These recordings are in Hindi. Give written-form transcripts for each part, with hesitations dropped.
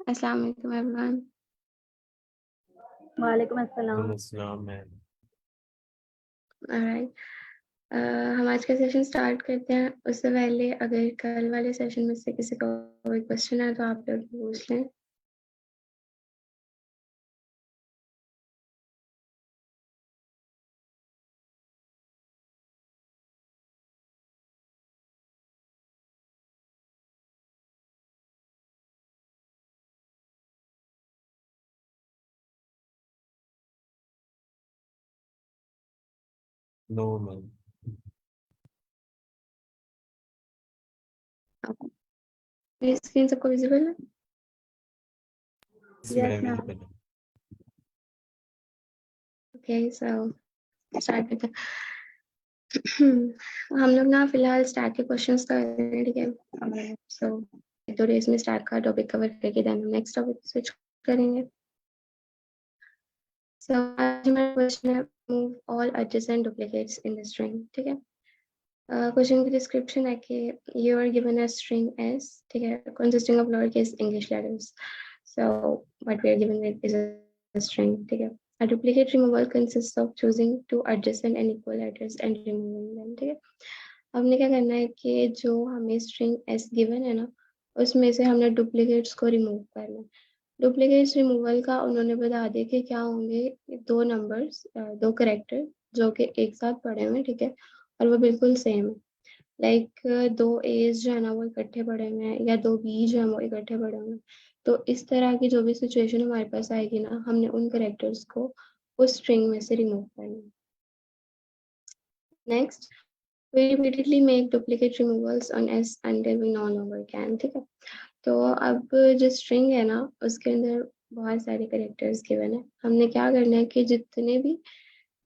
अस्सलाम वालेकुम एवरीवन। वालेकुम अस्सलाम। अस्सलाम मैम। ऑलराइट, हम आज का सेशन स्टार्ट करते हैं। उससे पहले अगर कल वाले सेशन में से किसी को कोई क्वेश्चन है तो आप लोग पूछ लें। No ma'am. मेरी स्क्रीन सबको विजिबल है? Yes ma'am. Okay, so start करते हैं। हम लोग ना फिलहाल स्टैक के क्वेश्चंस कर रहे हैं, ठीक है। सो एक दो डेज में स्टैक का टॉपिक कवर करके देन नेक्स्ट टॉपिक स्विच करेंगे। सो आज हमारा क्वेश्चन है move all adjacent duplicates in the string, ठीक है। क्वेश्चन की डिस्क्रिप्शन है कि you are given a string S, ठीक है, consisting of lower case English letters. So what we are given it is a string, ठीक है। A duplicate removal consist of choosing two adjacent and equal letters and removing them, ठीक है। हमने क्या करना है कि जो हमें स्ट्रिंग एस गिवन है ना, उसमें से हमने डुप्लीकेट्स को रिमूव करना है। डुप्लीकेट्स रिमूवल का उन्होंने बता दिया कि क्या होंगे, दो नंबर्स, दो करेक्टर जो कि एक साथ पढ़े हुए हैं, ठीक है, और वो बिल्कुल सेम है। लाइक दो एज जो है ना वो इकट्ठे पढ़े हुए हैं, या दो बी जो है वो इकट्ठे पढ़े हुए हैं। तो इस तरह की जो भी सिचुएशन हमारे पास आएगी ना, हमने उन करेक्टर्स को उस स्ट्रिंग में से रिमूव करना है। Next, we repeatedly make duplicate removals on s until we no longer can, ठीक है। तो अब जो स्ट्रिंग है ना उसके अंदर बहुत सारे करेक्टर्स गिवन है। हमने क्या करना है कि जितने भी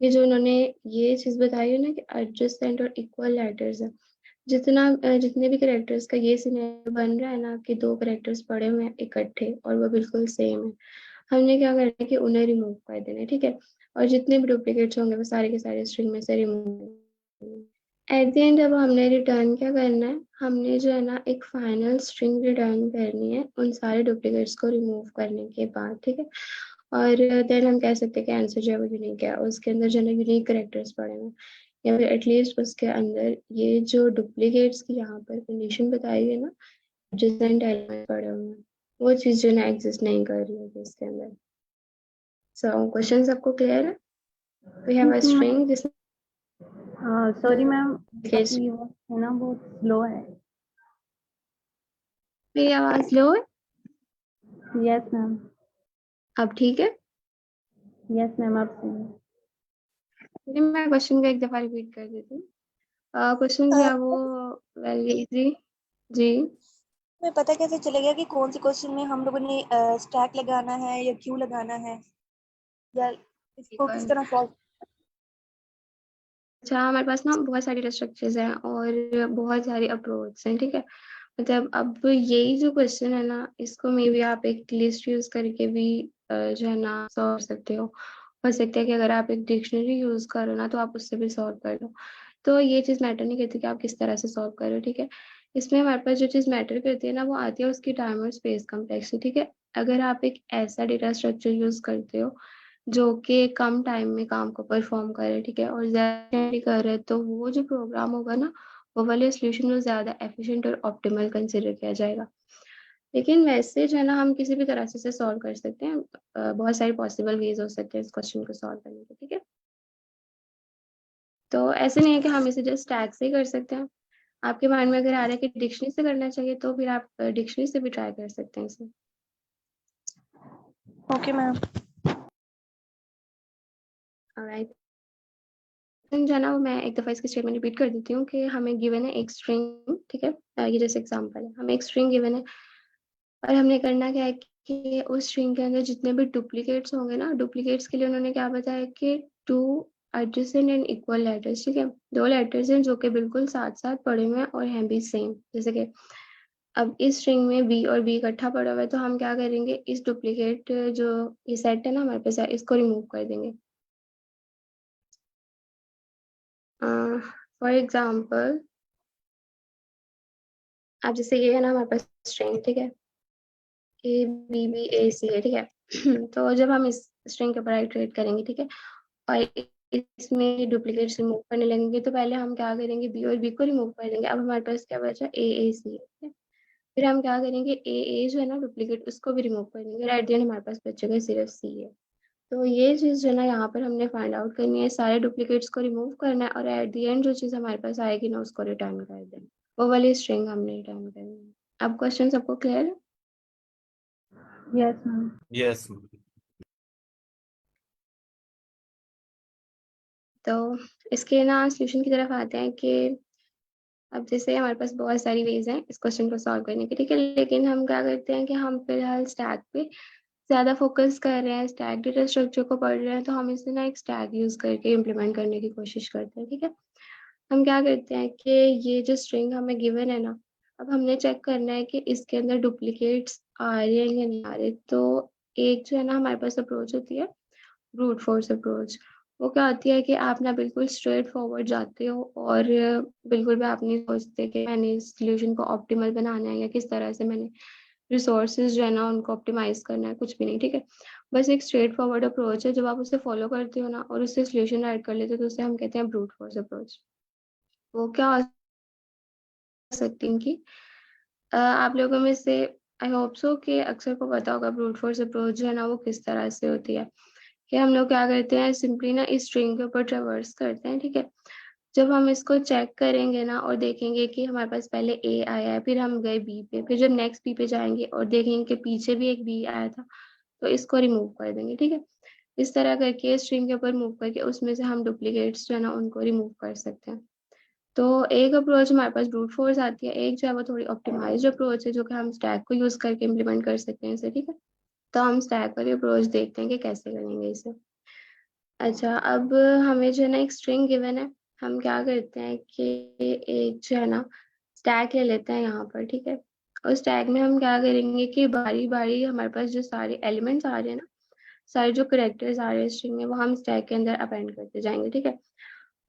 ये जो उन्होंने ये चीज बताई है ना कि एडजेसेंट और इक्वल लेटर्स है, जितने भी करेक्टर्स का ये सिनेरियो बन रहा है ना कि दो करेक्टर्स पढ़े हुए हैं इकट्ठे और वो बिल्कुल सेम है, हमने क्या करना है कि उन्हें रिमूव कर देना है, ठीक है। और जितने भी डुप्लीकेट्स होंगे वो सारे के सारे स्ट्रिंग में से रिमूव। एट द एंड अब हमने रिटर्न क्या करना है, हमने जो है ना एक फाइनल स्ट्रिंग रिटर्न करनी है उन सारे डुप्लीकेट्स को रिमूव करने के बाद, ठीक है। और देन हम कह सकते हैं कि आंसर जो है वो यूनिक है, उसके अंदर जो है ना यूनिक करेक्टर्स पड़े हैं, या फिर एटलीस्ट उसके अंदर ये जो डुप्लीकेट्स की यहाँ पर कंडीशन बताई है ना, एडजेसेंट एलिमेंट पड़े हुए हैं, वो चीज जो ना एग्जिस्ट नहीं कर रही है इसके अंदर। सो क्वेश्चन सबको क्लियर है? वी हैव अ स्ट्रिंग जिसमें सॉरी मैम, केस आपकी आवाज़ है ना बहुत स्लो है। मेरी आवाज लो है? Yes ma'am. अब ठीक है? यस मैम, आप सुनिए। चलिए मैं क्वेश्चन को एक दफा रिपीट कर देती हूँ। क्वेश्चन जो है वो वेरी इजी। जी, तुम्हें पता कैसे चलेगा कि कौन से क्वेश्चन में हम लोगों ने स्टैक लगाना है या क्यू लगाना है, या इसको किस तरह सॉल्व? अच्छा, हमारे पास ना बहुत सारी स्ट्रक्चर्स हैं और बहुत सारी अप्रोच हैं, ठीक है। मतलब अब यही जो क्वेश्चन है ना, इसको मे बी आप एक लिस्ट यूज करके भी जो है ना सॉल्व कर सकते हो सकता है कि अगर आप एक डिक्शनरी यूज करो ना तो आप उससे भी सॉल्व कर लो। तो ये चीज मैटर नहीं करती कि आप किस तरह से सॉल्व करो, ठीक है। इसमें हमारे पास जो चीज मैटर करती है ना वो आती है उसकी टाइम और स्पेस कम्प्लेक्सिटी, ठीक है। अगर आप एक ऐसा डेटा स्ट्रक्चर यूज करते हो जो कि कम टाइम में काम को परफॉर्म करे, ठीक है, और ज्यादा कर रहे, तो वो जो प्रोग्राम होगा ना वो वाले सोल्यूशन में ज्यादा एफिशिएंट और ऑप्टिमल कंसिडर किया जाएगा। लेकिन वैसे जो है ना हम किसी भी तरह से इसे सॉल्व कर सकते हैं। बहुत सारे पॉसिबल वेज हो सकते हैं इस क्वेश्चन को सॉल्व करने के, ठीक है। तो ऐसे नहीं है कि हम इसे जस्ट टैग से ही कर सकते हैं। आपके माइंड में अगर आ रहा है कि डिक्शनरी से करना चाहिए तो फिर आप डिक्शनरी से भी ट्राई कर सकते हैं इसे। Okay ma'am. ऑलराइट, जो है ना वो मैं एक दफा इसकी स्टेटमेंट रिपीट कर देती हूँ कि हमें गिवन है एक स्ट्रिंग, ठीक है। ये जैसे एग्जांपल है, हमें एक स्ट्रिंग गिवन है और हमने करना क्या है कि उस स्ट्रिंग के अंदर जितने भी डुप्लीकेट्स होंगे ना, डुप्लीकेट्स के लिए उन्होंने क्या बताया कि to adjacent and equal letters, ठीक है। दो लेटर्स हैं जो कि बिल्कुल साथ साथ पढ़े हुए हैं और हैं भी सेम। जैसे कि अब इस स्ट्रिंग में बी और बी इकट्ठा पड़ा हुआ है तो हम क्या करेंगे, इस डुप्लीकेट जो ये सेट है ना हमारे पास, इसको रिमूव कर देंगे। फॉर एग्जाम्पल, अब जैसे ये है ना हमारे पास स्ट्रिंग, ठीक है, ABBAC है, ठीक है। तो जब हम इस स्ट्रिंग के ऊपर आइटरेट करेंगे, ठीक है, और इसमें डुप्लीकेट्स रिमूव करने लगेंगे, तो पहले हम क्या करेंगे, बी और बी को रिमूव कर देंगे। अब हमारे पास क्या बचा, AAC है, ठीक है। फिर हम क्या करेंगे, AA जो है ना डुप्लीकेट, उसको भी रिमूव कर देंगे, और एट द एंड हमारे पास बचेगा सिर्फ C है। तो ये चीज़ जो है ना यहाँ पर हमने फाइंड आउट करनी है, सारे डुप्लीकेट्स को रिमूव करना है, और एट द एंड जो चीज़ हमारे पास आएगी ना उसको रिटर्न कर देना, वो वाली स्ट्रिंग हमने रिटर्न करनी है। अब क्वेश्चन सबको क्लियर है? Yes ma'am. यस। तो इसके ना सोल्यूशन की तरफ आते हैं कि अब जैसे हमारे पास बहुत सारी वेज हैं इस क्वेश्चन को सॉल्व करने की, ठीक है, लेकिन हम क्या करते हैं कि हम फिलहाल स्टैक पे ज्यादा फोकस कर रहे हैं, स्टैक डेटा स्ट्रक्चर को पढ़ रहे हैं, तो हम इसे ना एक स्टैक यूज करके इम्प्लीमेंट करने की कोशिश करते हैं, ठीक है। हम क्या करते हैं कि ये जो स्ट्रिंग हमें गिवन है ना, अब हमने चेक करना है कि इसके अंदर डुप्लीकेट्स आ रहे हैं या नहीं आ रहे। तो एक जो है ना हमारे पास अप्रोच होती है ब्रूट फोर्स अप्रोच। वो क्या होती है कि आप ना बिल्कुल स्ट्रेट फॉरवर्ड जाते हो, और बिल्कुल भी आप नहीं सोचते कि मैंने इस सोल्यूशन को ऑप्टिमल बनाना है या किस तरह से मैंने रिसोर्सेज जो है ना उनको ऑप्टिमाइज करना है, कुछ भी नहीं, ठीक है। बस एक स्ट्रेट फॉरवर्ड अप्रोच है, जब आप उसे फॉलो करते हो ना और उससे सोल्यूशन ऐड कर लेते हो तो उसे हम कहते हैं ब्रूट फोर्स अप्रोच। वो क्या हो सकती है कि आप लोगों में से आई होप सो कि अक्सर को पता होगा ब्रूट फोर्स अप्रोच जो है ना वो किस तरह से होती है, कि हम लोग क्या करते हैं, सिंपली ना इस स्ट्रिंग के ऊपर ट्रेवर्स करते हैं, ठीक है। जब हम इसको चेक करेंगे ना और देखेंगे कि हमारे पास पहले A आया है, फिर हम गए B पे, फिर जब नेक्स्ट B पे जाएंगे और देखेंगे कि पीछे भी एक B आया था, तो इसको रिमूव कर देंगे, ठीक है। इस तरह करके स्ट्रिंग के ऊपर मूव करके उसमें से हम डुप्लीकेट्स जो है ना उनको रिमूव कर सकते हैं। तो एक अप्रोच हमारे पास ब्रूट फोर्स आती है, एक जो है वो थोड़ी ऑप्टिमाइज्ड अप्रोच है जो कि हम स्टैक को यूज करके इम्प्लीमेंट कर सकते हैं इसे, ठीक है। तो हम स्टैक वाली अप्रोच देखते हैं कि कैसे करेंगे इसे। अच्छा, अब हमें जो है ना एक स्ट्रिंग गिवन है, हम क्या करते हैं कि एक जो है ना स्टैक ले लेते हैं यहाँ पर, ठीक है। और स्टैक में हम क्या करेंगे कि बारी बारी हमारे पास जो सारे एलिमेंट्स आ रहे हैं ना, सारे जो करेक्टर्स आ रहे हैं स्ट्रिंग में, वो हम स्टैक के अंदर अपेंड करते जाएंगे, ठीक है।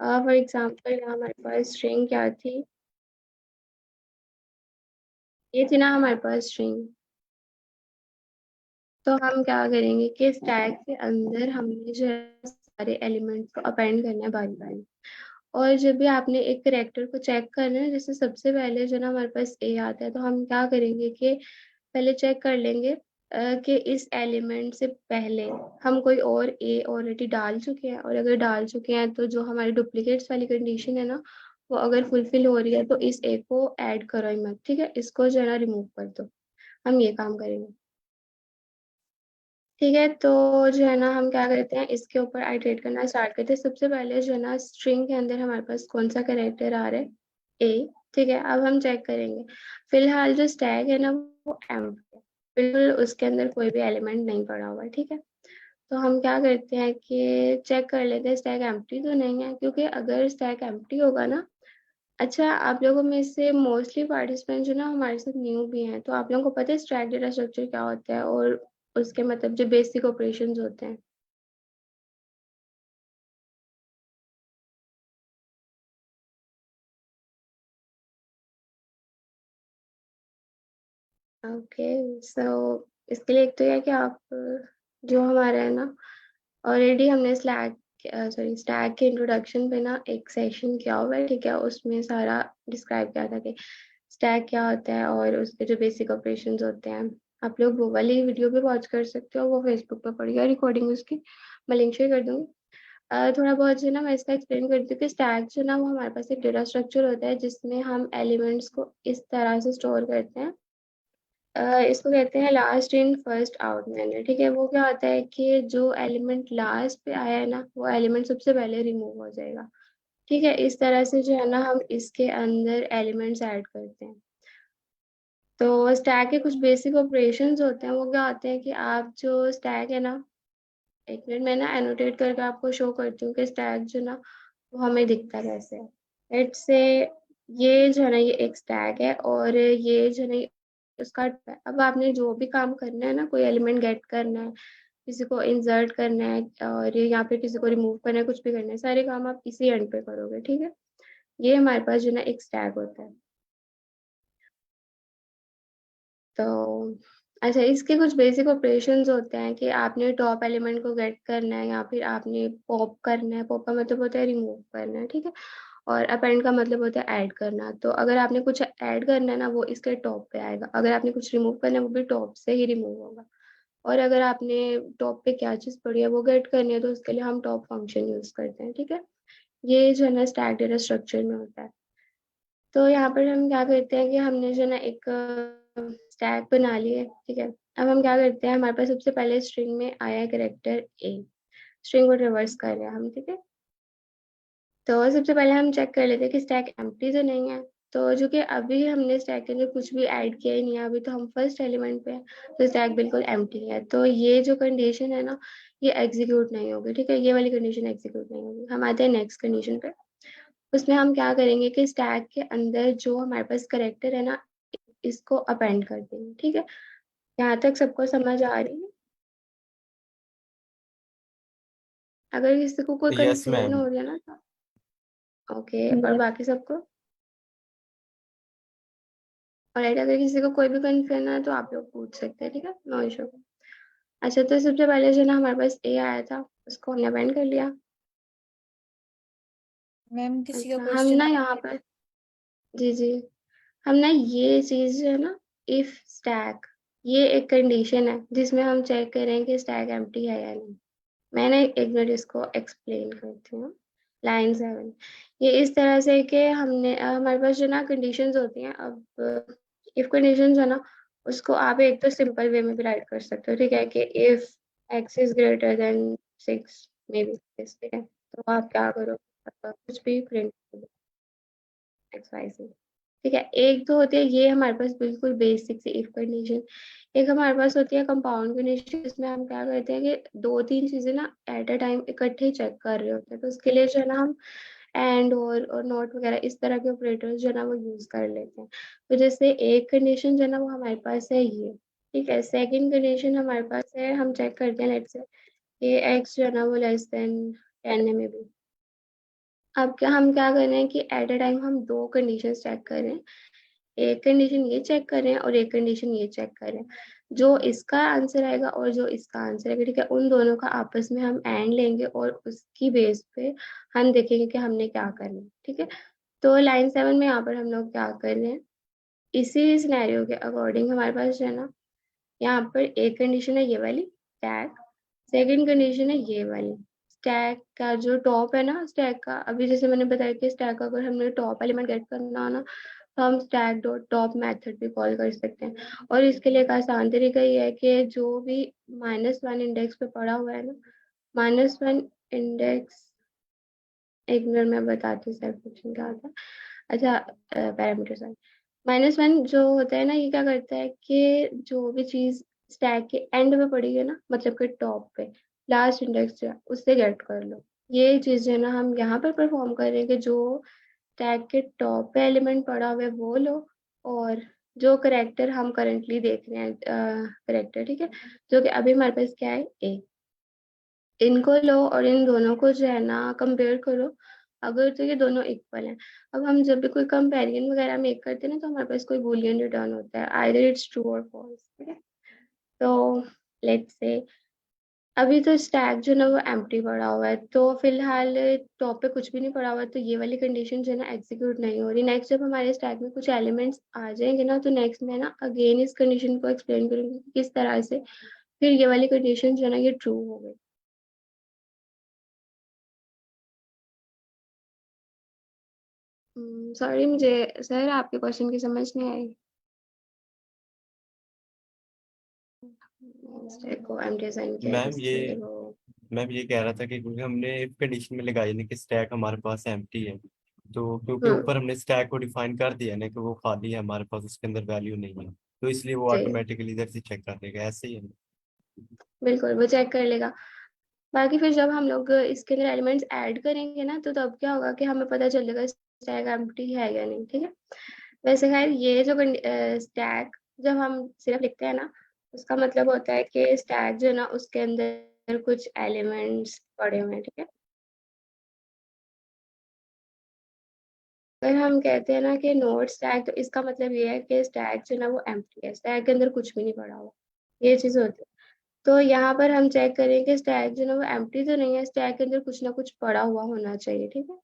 फॉर एग्जाम्पल यहाँ हमारे पास स्ट्रिंग क्या थी, ये थी ना हमारे पास स्ट्रिंग। तो हम क्या करेंगे कि स्टैक के अंदर हमने जो है सारे एलिमेंट्स को अपेंड करना है बारी बारी। और जब भी आपने एक करेक्टर को चेक करना है, जैसे सबसे पहले जो ना हमारे पास A आता है, तो हम क्या करेंगे कि पहले चेक कर लेंगे कि इस एलिमेंट से पहले हम कोई और A ऑलरेडी डाल चुके हैं, और अगर डाल चुके हैं तो जो हमारी डुप्लीकेट्स वाली कंडीशन है ना, वो अगर फुलफिल हो रही है तो इस A को ऐड करो ही मत, ठीक है, इसको जो है ना रिमूव कर दो। हम ये काम करेंगे, ठीक है। तो जो है ना हम क्या करते हैं, इसके ऊपर आइटरेट करना स्टार्ट करते हैं। सबसे पहले जो है ना स्ट्रिंग के अंदर हमारे पास कौन सा कैरेक्टर आ रहा है, A, ठीक है। अब हम चेक करेंगे, फिलहाल जो स्टैक है ना वो एम्प्टी है, बिल्कुल उसके अंदर कोई भी एलिमेंट नहीं पड़ा हुआ है, ठीक है। तो हम क्या करते हैं कि चेक कर लेते हैं स्टैक एम्प्टी तो नहीं है, क्योंकि अगर स्टैक एम्प्टी होगा ना, अच्छा, आप लोगों में से मोस्टली पार्टिसिपेंट जो ना हमारे साथ न्यू भी हैं, तो आप लोगों को पता है स्टैक डेटा स्ट्रक्चर क्या होता है और उसके मतलब जो बेसिक ऑपरेशंस होते हैं। ओके, सो इसके लिए एक तो यह है कि आप जो हमारा है ना, ऑलरेडी हमने स्टैक के इंट्रोडक्शन पे ना एक सेशन किया हुआ है, ठीक है। उसमें सारा डिस्क्राइब किया था कि स्टैक क्या होता है और उसके जो बेसिक ऑपरेशंस होते हैं। आप लोग वो वाली वीडियो भी वॉच कर सकते हो, वो फेसबुक पे पड़ी है रिकॉर्डिंग उसकी, मैं लिंक शेयर कर दूंगी। थोड़ा बहुत जो है ना मैं इसका एक्सप्लेन करती हूँ कि स्टैक जो ना वो हमारे पास एक डेटा स्ट्रक्चर होता है जिसमें हम एलिमेंट्स को इस तरह से स्टोर करते हैं। इसको कहते हैं last in first out manner, ठीक है। वो क्या होता है कि जो एलिमेंट लास्ट पे आया है ना, वो एलिमेंट सबसे पहले रिमूव हो जाएगा, ठीक है। इस तरह से जो है ना हम इसके अंदर एलिमेंट्स ऐड करते हैं। तो स्टैक के कुछ बेसिक ऑपरेशंस होते हैं, वो क्या होते हैं कि आप जो स्टैक है ना, एक मिनट मैं ना एनोटेट करके आपको शो करती हूँ कि स्टैक जो ना वो हमें दिखता कैसे है। लेट्स से ये जो है ना ये एक स्टैक है, और ये जो है ना उसका, अब आपने जो भी काम करना है ना, कोई एलिमेंट गेट करना है, किसी को इंसर्ट करना है, और यहाँ पे किसी को रिमूव करना है, कुछ भी करना है, सारे काम आप इसी एंड पे करोगे, ठीक है। ये हमारे पास जो ना एक स्टैक होता है। तो अच्छा, इसके कुछ बेसिक ऑपरेशंस होते हैं कि आपने टॉप एलिमेंट को गेट करना है या फिर आपने पॉप करना है। पॉप का मतलब होता है रिमूव करना है, ठीक है। और अपेंड का मतलब होता है ऐड करना। तो अगर आपने कुछ ऐड करना है ना, वो इसके टॉप पे आएगा। अगर आपने कुछ रिमूव करना है, वो भी टॉप से ही रिमूव होगा। और अगर आपने टॉप पे क्या चीज़ पड़ी है वो गेट करनी है, तो उसके लिए हम टॉप फंक्शन यूज करते हैं, ठीक है। ये जो है ना स्टैक डेटा स्ट्रक्चर में होता है। तो यहाँ पर हम क्या करते हैं कि हमने जो ना एक स्टैक बना ली है, ठीक है। अब हम क्या करते हैं, हमारे पास सबसे पहले स्ट्रिंग में आया है कैरेक्टर ए। स्ट्रिंग को रिवर्स कर रहे हैं हम, ठीक है। तो सबसे पहले हम चेक कर लेते हैं कि स्टैक एम्प्टी तो नहीं है। तो जो कि अभी हमने स्टैक के अंदर कुछ भी ऐड किया ही नहीं है, अभी तो हम फर्स्ट एलिमेंट पे हैं, तो स्टैक बिल्कुल एम्प्टी है। तो ये जो कंडीशन है ना, ये एग्जीक्यूट नहीं होगी, ठीक है। ये वाली कंडीशन एग्जीक्यूट नहीं होगी। हम आते हैं नेक्स्ट कंडीशन पे। उसमें हम क्या करेंगे कि स्टैक के अंदर जो हमारे पास करेक्टर है ना, इसको अपेंड कर देंगे, ठीक है। यहाँ तक सबको समझ आ रही है? अगर किसी को कोई यस कंफ्यूजन मैम। हो रही है ना तो ओके, और Yes. बाकी सबको ऑलराइट। अगर किसी को कोई भी कंफ्यूजन है तो आप लोग पूछ सकते हैं, ठीक है, नो इशू। अच्छा, तो सबसे पहले जो ना हमारे पास ए आया था, उसको हमने अपेंड कर लिया। मैम किसी का अच्छा, हम क्वेश्चन ना यहाँ पर जी जी, हम ना ये चीज जो है ना, इफ स्टैक, ये एक कंडीशन है जिसमें हम चेक करें कि स्टैक एम्प्टी है या नहीं। मैंने एक मिनट इसको एक्सप्लेन करती हूँ। लाइन 7, ये इस तरह से कि हमने हमारे पास जो ना कंडीशंस होती हैं। अब इफ कंडीशंस है ना, उसको आप एक तो सिंपल वे में भी राइट कर सकते हो, ठीक है, कि if x is greater than 6 may be, ठीक है। तो आप क्या करो, कुछ भी प्रिंट करो एक्स वाई से, ठीक है। एक तो होती है ये हमारे पास बिल्कुल बेसिक सी इफ कंडीशन। एक हमारे पास होती है कंपाउंड कंडीशन, जिसमें हम क्या करते हैं कि दो तीन चीजें ना एट अ टाइम इकट्ठे ही चेक कर रहे होते हैं। तो उसके लिए जो है ना हम एंड और नॉट वगैरह इस तरह के ऑपरेटर्स जो है ना वो यूज कर लेते हैं। तो जैसे एक कंडीशन जो है ना वो हमारे पास है ये, ठीक है। सेकंड कंडीशन हमारे पास है, हम चेक करते हैं लेट्स से कि एक्स जो है ना वो लेस देन 10 है मे बी। अब क्या हम क्या कर रहे हैं कि एट अ टाइम हम दो कंडीशन चेक कर रहे हैं। एक कंडीशन ये चेक कर रहे हैं और एक कंडीशन ये चेक कर रहे हैं। जो इसका आंसर आएगा और जो इसका आंसर आएगा, ठीक है, उन दोनों का आपस में हम एंड लेंगे और उसकी बेस पे हम देखेंगे कि हमने क्या करना है, ठीक है। तो लाइन 7 में यहाँ पर हम लोग क्या कर रहे हैं, इसी सिनेरियो के अकॉर्डिंग हमारे पास जो है ना, यहाँ पर एक कंडीशन है ये वाली स्टैक, सेकंड कंडीशन है ये वाली। स्टैक का जो टॉप है ना, स्टैक का अभी जैसे मैंने बताया कि स्टैक का अगर हमने टॉप एलिमेंट गेट करना हो ना, तो हम स्टैक डॉट टॉप मेथड भी कॉल कर सकते हैं। और इसके लिए एक आसान तरीका ये है कि जो भी -1 इंडेक्स पे पड़ा हुआ है ना, -1 इंडेक्स, एक मिनट मैं बताती हूँ सर फंक्शन क्या होता है। अच्छा, पैरामीटर सॉरी, -1 जो होता है ना, ये क्या करता है कि जो भी चीज स्टैक के एंड में पड़ी है ना, मतलब कि टॉप पे लास्ट इंडेक्स जो है उससे गेट कर लो। ये चीज जो है ना हम यहाँ पर परफॉर्म कर रहे हैं कि जो टैग के टॉप पे एलिमेंट पड़ा हुआ है वो लो, और जो करेक्टर हम करेंटली देख रहे हैं करेक्टर, ठीक है, जो कि अभी हमारे पास क्या है ए, इनको लो और इन दोनों को जो है ना कंपेयर करो। अगर तो ये दोनों इक्वल हैं। अब हम जब भी कोई कंपेरिजन वगैरह मेक करते हैं ना, तो हमारे पास कोई बूलियन रिटर्न होता है, आइदर इट्स ट्रू और फॉल्स, ठीक है। तो लेट्स से अभी तो स्टैक जो ना वो एम्प्टी पड़ा हुआ है, तो फिलहाल टॉप पे कुछ भी नहीं पड़ा हुआ है, तो ये वाली कंडीशन जो है ना एग्जीक्यूट नहीं हो रही। नेक्स्ट जब हमारे स्टैक में कुछ एलिमेंट्स आ जाएंगे ना, तो नेक्स्ट मैं ना अगेन इस कंडीशन को एक्सप्लेन करूंगी कि किस तरह से फिर ये वाली कंडीशन जो है ना ये ट्रू हो गई। सॉरी, मुझे सर आपके क्वेश्चन की समझ नहीं आई। स्टैक को एम डिजाइन किया है मैम ये इसलिए वो मैम ये कह रहा था कि क्योंकि हमने इफ कंडीशन में लगाई ना कि स्टैक हमारे पास एम्प्टी है, तो क्योंकि हम्म ऊपर हमने स्टैक को डिफाइन कर दिया ना कि वो खाली है हमारे पास, उसके अंदर वैल्यू नहीं है, तो इसलिए वो जी, ऑटोमेटिकली इधर से चेक कर देगा, ऐसे ही है। बिल्कुल वो चेक कर लेगा। बाकी फिर जब हम लोग इसके अंदर एलिमेंट्स ऐड करेंगे ना, तो तब क्या होगा कि हमें पता चलेगा स्टैक एम्प्टी है या नहीं, ठीक है। वैसे खैर ये जो स्टैक जब हम सिर्फ लिखते हैं ना, उसका मतलब होता है कि स्टैक जो है ना उसके अंदर कुछ एलिमेंट्स पड़े हुए हैं, ठीक है। अगर हम कहते हैं ना कि नोट स्टैक, तो इसका मतलब ये है कि स्टैक जो है ना वो एम्प्टी है, स्टैक के अंदर कुछ भी नहीं पड़ा हुआ। ये चीज होती है। तो यहाँ पर हम चेक करें कि स्टैक जो है वो एम्प्टी तो नहीं है, स्टैक के अंदर कुछ ना कुछ पड़ा हुआ होना चाहिए, ठीक है।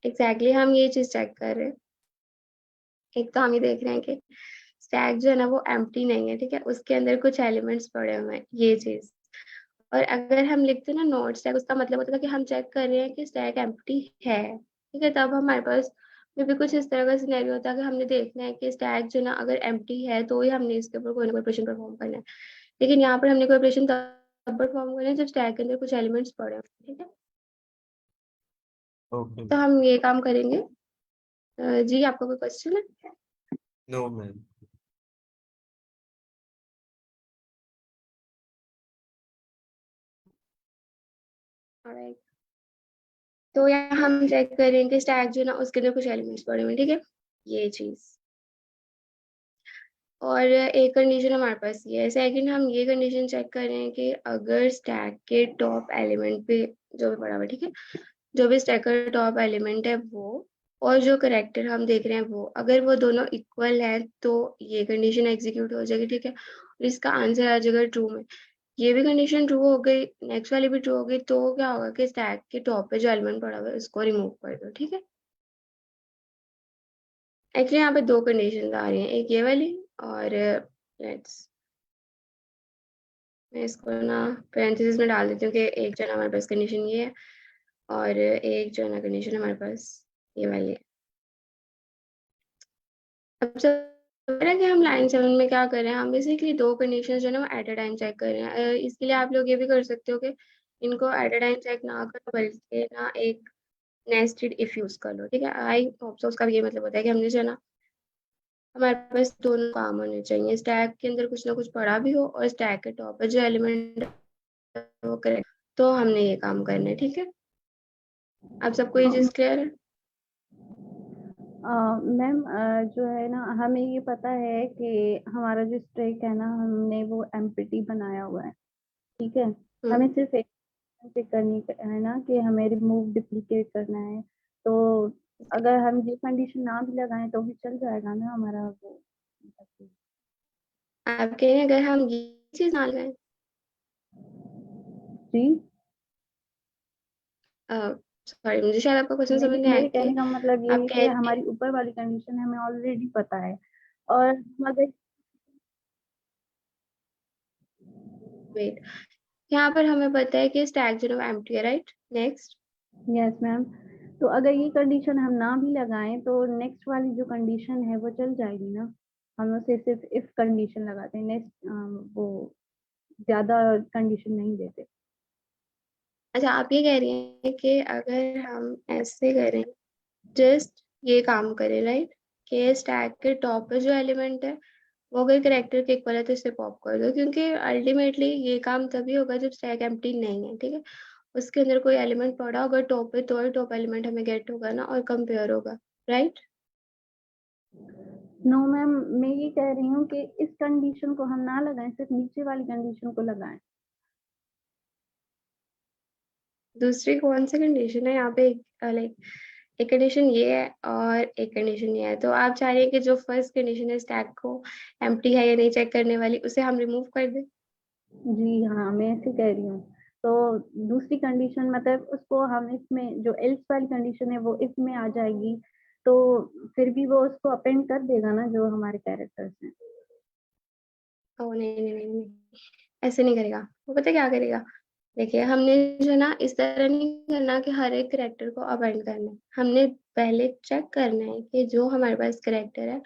एग्जैक्टली हम ये चीज चेक कर रहे हैं। एक तो हम ये देख रहे हैं कि स्टैक जो है ना वो एम्प्टी नहीं है, ठीक है, उसके अंदर कुछ एलिमेंट्स पड़े हुए हैं, ये चीज। और अगर हम लिखते हैं ना नॉट स्टैक, उसका मतलब होता है कि हम चेक कर रहे हैं कि स्टैक एम्प्टी है, ठीक है। तब हमारे पास में भी कुछ इस तरह का सिनेरियो होता है कि हमने देखना है कि स्टैक जो ना अगर एम्प्टी है तो ही हमने इसके ऊपर कोई ना कोई ऑपरेशन परफॉर्म करना है। लेकिन यहाँ पर हमने कोई ऑपरेशन तब परफॉर्म करना है जब स्टैक के अंदर कुछ एलिमेंट्स पड़े हों, ठीक है। ओके। तो हम ये काम करेंगे। जी आपका कोई क्वेश्चन है? No ma'am. Alright. तो यहाँ हम चेक करेंगे स्टैक जो ना उसके अंदर कुछ एलिमेंट्स पड़े हुए हैं, ठीक है, ये चीज। और एक कंडीशन हमारे पास ये है। सेकंड हम ये कंडीशन चेक कर रहे हैं कि अगर स्टैक के टॉप एलिमेंट पे जो भी पड़ा हुआ है, ठीक है, जो भी स्टैक का टॉप एलिमेंट है वो और जो करेक्टर हम देख रहे हैं वो, अगर वो दोनों इक्वल है तो ये कंडीशन एग्जीक्यूट हो जाएगी, ठीक है, और इसका आंसर आ जाएगा ट्रू में। ये भी कंडीशन ट्रू हो गई, नेक्स्ट वाली भी ट्रू हो गई, तो क्या होगा कि स्टैक के टॉप पे जो एलिमेंट पड़ा हुआ है उसको रिमूव कर दो, ठीक है। एक्चुअली यहाँ पे दो कंडीशन आ रही हैं, एक ये वाली और लेट्स, मैं इसको ना पेरेंथेसिस में डाल देती हूँ कि एक जो है ना हमारे पास कंडीशन ये है और एक जो है ना कंडीशन हमारे पास ये वाली है। अब जब कि हम लाइन 7 में क्या कर रहे हैं, हम बेसिकली दो कंडीशन जो है ना वो एट अ टाइम चेक कर रहे हैं। इसके लिए आप लोग ये भी कर सकते हो कि इनको एट अ टाइम चेक ना कर बल्कि ना एक नेस्टेड इफ यूज कर लो, ठीक है। आई होप सो उसका ये मतलब होता है कि हमने जो है ना हमारे पास दोनों काम होने चाहिए, स्टैक के अंदर कुछ ना कुछ पड़ा भी हो और स्टैक के टॉप पे जो एलिमेंट वो करेक्ट, तो हमने ये काम करना है, ठीक है। आप सबको ये चीज क्लियर है? मैम जो है ना हमें ये पता है कि हमारा जो स्ट्रेक है ना हमने वो एम्प्टी बनाया हुआ है, ठीक है। हम्म। हमें सिर्फ एक चेक करनी है ना कि हमें रिमूव डुप्लीकेट करना है। तो अगर हम ये कंडीशन ना भी लगाएं तो भी चल जाएगा ना हमारा वो। आप कह रहे हैं अगर हम ये चीज ना लगाएं, जी सॉरी मुझे शायद आपका क्वेश्चन समझ मेरे नहीं आया मेरे कि कहने का मतलब ये आप है कह कि रहे हैं हमारी ऊपर वाली कंडीशन हमें ऑलरेडी पता है और हम अगर वेट, यहाँ पर हमें पता है कि स्टैक जो है एम्प्टी है, राइट। नेक्स्ट, यस मैम, तो अगर ये कंडीशन हम ना भी लगाएं तो नेक्स्ट वाली जो कंडीशन है वो चल जाएगी ना। हम उसे सिर्फ इफ कंडीशन लगाते हैं, नेक्स्ट वो ज्यादा कंडीशन नहीं देते। अच्छा आप ये कह रही हैं कि अगर हम ऐसे करें, जस्ट ये काम करें, राइट, कि स्टैक के टॉप पे जो एलिमेंट है वो अगर करेक्टर के इक्वल है तो इसे पॉप कर दो, क्योंकि अल्टीमेटली ये काम तभी होगा जब स्टैक एम्प्टी नहीं है, ठीक है। उसके अंदर कोई एलिमेंट पड़ा होगा टॉप पे तो ही टॉप एलिमेंट हमें गेट होगा ना और कंपेयर होगा, राइट। नो मैम, मैं ये कह रही हूँ कि इस कंडीशन को हम ना लगाएं, सिर्फ नीचे वाली कंडीशन को लगाएं। दूसरी कौन सी कंडीशन है यहाँ पे? लाइक एक कंडीशन ये है और एक कंडीशन ये है, तो आप चाह रहे हैं कि जो फर्स्ट कंडीशन है स्टैक को एम्प्टी है या नहीं चेक करने वाली उसे हम रिमूव कर दें। जी हाँ, मैं ऐसे कह रही हूँ। तो दूसरी कंडीशन मतलब उसको हम इसमें जो एल्स वाली कंडीशन है वो इसमें आ जाएगी, तो फिर भी वो उसको अपेंड कर देगा ना जो हमारे कैरेक्टर्स हैं। ओ नहीं नहीं नहीं नहीं, ऐसे नहीं करेगा वो, पता है क्या करेगा? देखिए हमने जो ना इस तरह नहीं करना कि हर एक करेक्टर को अपेंड करना है, हमने पहले चेक करना है कि जो हमारे पास करेक्टर है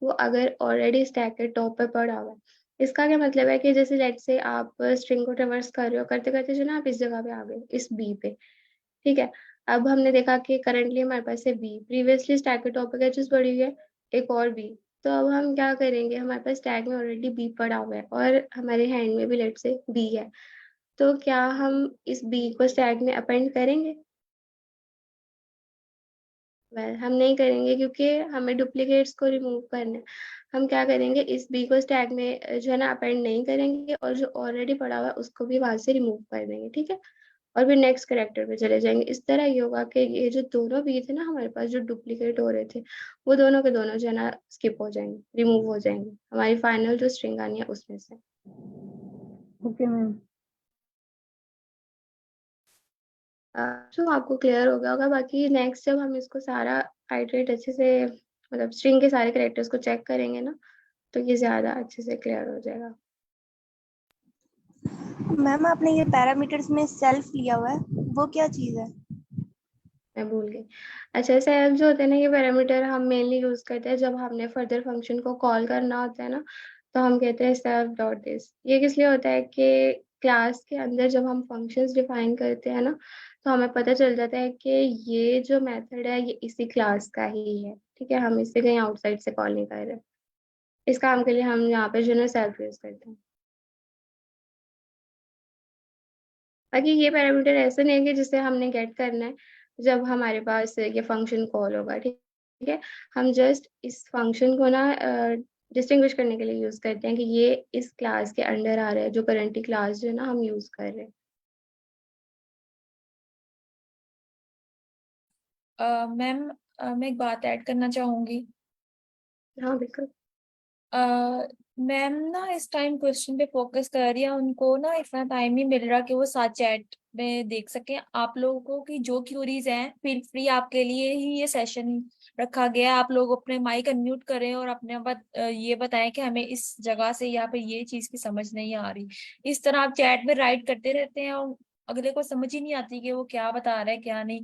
वो अगर ऑलरेडी स्टैक के टॉप पे पड़ा हुआ है। इसका क्या मतलब है कि जैसे लेट से आप स्ट्रिंग को ट्रेवर्स कर रहे हो, करते करते जो ना आप इस जगह पे आ गए, इस बी पे, ठीक है। अब हमने देखा कि करंटली हमारे पास है बी, प्रीवियसली स्टैक के टॉप पे क्या चीज पड़ी हुई है, एक और बी। तो अब हम क्या करेंगे, हमारे पास स्टैक में ऑलरेडी बी पड़ा हुआ है और हमारे हैंड में भी लेट से बी है, तो क्या हम इस बी को स्टैक में अपेंड करेंगे? वेल हम नहीं करेंगे क्योंकि हमें डुप्लीकेट्स को रिमूव करना है। हम क्या करेंगे, इस बी को स्टैक में जो है ना अपेंड नहीं करेंगे और जो ऑलरेडी पड़ा हुआ है उसको भी वहां से रिमूव कर देंगे, ठीक है। और फिर नेक्स्ट करेक्टर पे चले जाएंगे। इस तरह ये होगा कि ये जो दोनों बी थे ना हमारे पास जो डुप्लीकेट हो रहे थे, वो दोनों के दोनों जो है ना स्किप हो जाएंगे, रिमूव हो जाएंगे, हमारी फाइनल जो स्ट्रिंग आनी है उसमें से। Okay ma'am. तो आपको क्लियर हो गया होगा। बाकी नेक्स्ट जब हम इसको सारा आइटरेट अच्छे से, मतलब स्ट्रिंग के सारे करेक्टर्स को चेक करेंगे ना, तो ये ज्यादा अच्छे से क्लियर हो जाएगा। मैम आपने ये पैरामीटर्स में सेल्फ लिया हुआ है, वो क्या चीज है? मैं भूल गई। अच्छा, सेल्फ जो होते हैं ना, ये पैरामीटर हम मेनली यूज करते हैं जब हमने फर्दर फंक्शन को कॉल करना होता है ना, तो हम कहते हैं सेल्फ डॉट दिस। ये किस लिए होता है कि क्लास के अंदर जब हम फंक्शंस डिफाइन करते हैं ना, तो हमें पता चल जाता है कि ये जो मेथड है ये इसी क्लास का ही है, ठीक है, हम इससे कहीं आउटसाइड से कॉल नहीं कर रहे। इस काम के लिए हम यहाँ पे जो है सेल्फ यूज करते हैं। बाकी ये पैरामीटर ऐसे नहीं है कि जिसे हमने गेट करना है जब हमारे पास ये फंक्शन कॉल होगा, ठीक है। हम जस्ट इस फंक्शन को ना डिस्टिंग्विश करने के लिए यूज करते हैं कि ये इस क्लास के अंडर आ रहा है, जो करंटली क्लास जो है ना हम यूज कर रहे हैं। मैम मैं एक बात ऐड करना चाहूंगी। हाँ बिल्कुल। मैम ना इस टाइम क्वेश्चन पे फोकस कर रही है, उनको ना इतना टाइम नहीं मिल रहा कि वो साथ चैट में देख सके आप लोगों की जो क्यूरीज हैं। फील फ्री, आपके लिए ही ये सेशन रखा गया है। आप लोग अपने माइक अनम्यूट करें और अपने ये बताएं कि हमें इस जगह से यहाँ पे ये चीज की समझ नहीं आ रही। इस तरह आप चैट में राइट करते रहते हैं और अगले को समझ ही नहीं आती कि वो क्या बता रहा है क्या नहीं।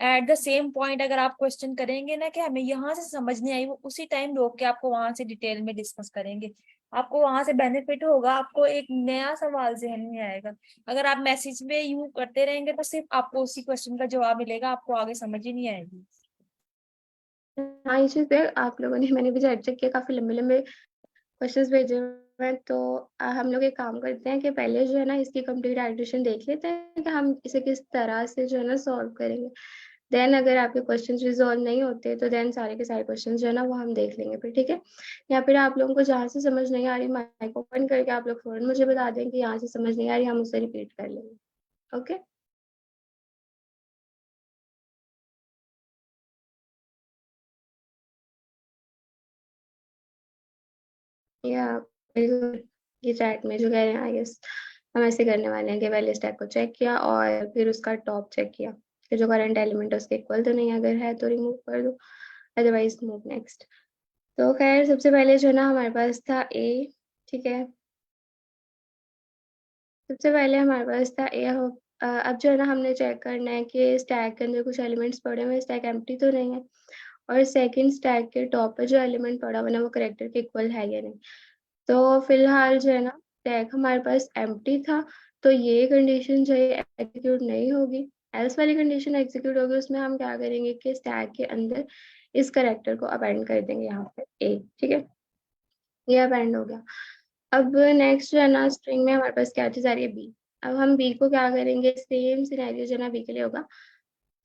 एट द सेम पॉइंट अगर आप क्वेश्चन करेंगे ना कि हमें यहाँ से समझ नहीं आई, वो उसी टाइम रोक के आपको वहां से डिटेल में डिस्कस करेंगे। आपको वहां से बेनिफिट होगा, आपको एक नया सवाल जहन में आएगा। अगर आप मैसेज में यू करते रहेंगे तो सिर्फ आपको उसी क्वेश्चन का जवाब मिलेगा, आपको आगे समझ ही नहीं आएगी। हाँ ये चीज है, आप लोगों ने, मैंने भी चेक किया, काफी लंबे लंबे क्वेश्चंस भेजे हुए हैं। तो हम लोग एक काम करते हैं कि पहले जो है ना इसकी कंप्लीट एडिशन देख लेते हैं कि हम इसे किस तरह से जो है ना सॉल्व करेंगे। देन अगर आपके क्वेश्चंस रिजॉल्व नहीं होते तो देन सारे के सारे क्वेश्चंस जो है ना वो हम देख लेंगे फिर, ठीक है। या फिर आप लोगों को जहाँ से समझ नहीं आ रही, माइक ओपन करके आप लोग फौरन मुझे बता दें कि यहाँ से समझ नहीं आ रही, हम उसे रिपीट कर लेंगे। ओके। या बिल्कुल, ये चैट में जो कह रहे हैं आई गेस हम ऐसे करने वाले हैं कि पहले स्टैक को चेक किया और फिर उसका टॉप चेक किया कि जो करंट एलिमेंट है उसके इक्वल तो नहीं, अगर है तो रिमूव कर दो, अदरवाइज मूव नेक्स्ट। तो खैर सबसे पहले जो है ना हमारे पास था ए, ठीक है। सबसे पहले हमारे पास था ए। अब जो है ना हमने चेक करना है कि स्टैक के अंदर कुछ एलिमेंट्स पड़े हुए हैं, स्टैक एम्प्टी तो नहीं है, और सेकंड स्टैक के टॉप पे जो एलिमेंट पड़ा हुआ है ना वो करेक्टर के इक्वल है या नहीं। तो फिलहाल जो है ना स्टैक हमारे पास एम्प्टी था, तो ये कंडीशन जो है एग्जीक्यूट नहीं होगी। एल्स वाली कंडीशन एग्जीक्यूट होगी, उसमें हम क्या करेंगे कि स्टैक के अंदर इस करेक्टर को अपेंड कर देंगे यहाँ पे ए, ठीक है। ये अपेंड हो गया। अब नेक्स्ट जो है ना स्ट्रिंग में हमारे पास क्या चीज आ रही है, बी। अब हम बी को क्या करेंगे, सेम सिनेरियो जो है ना बी के लिए होगा।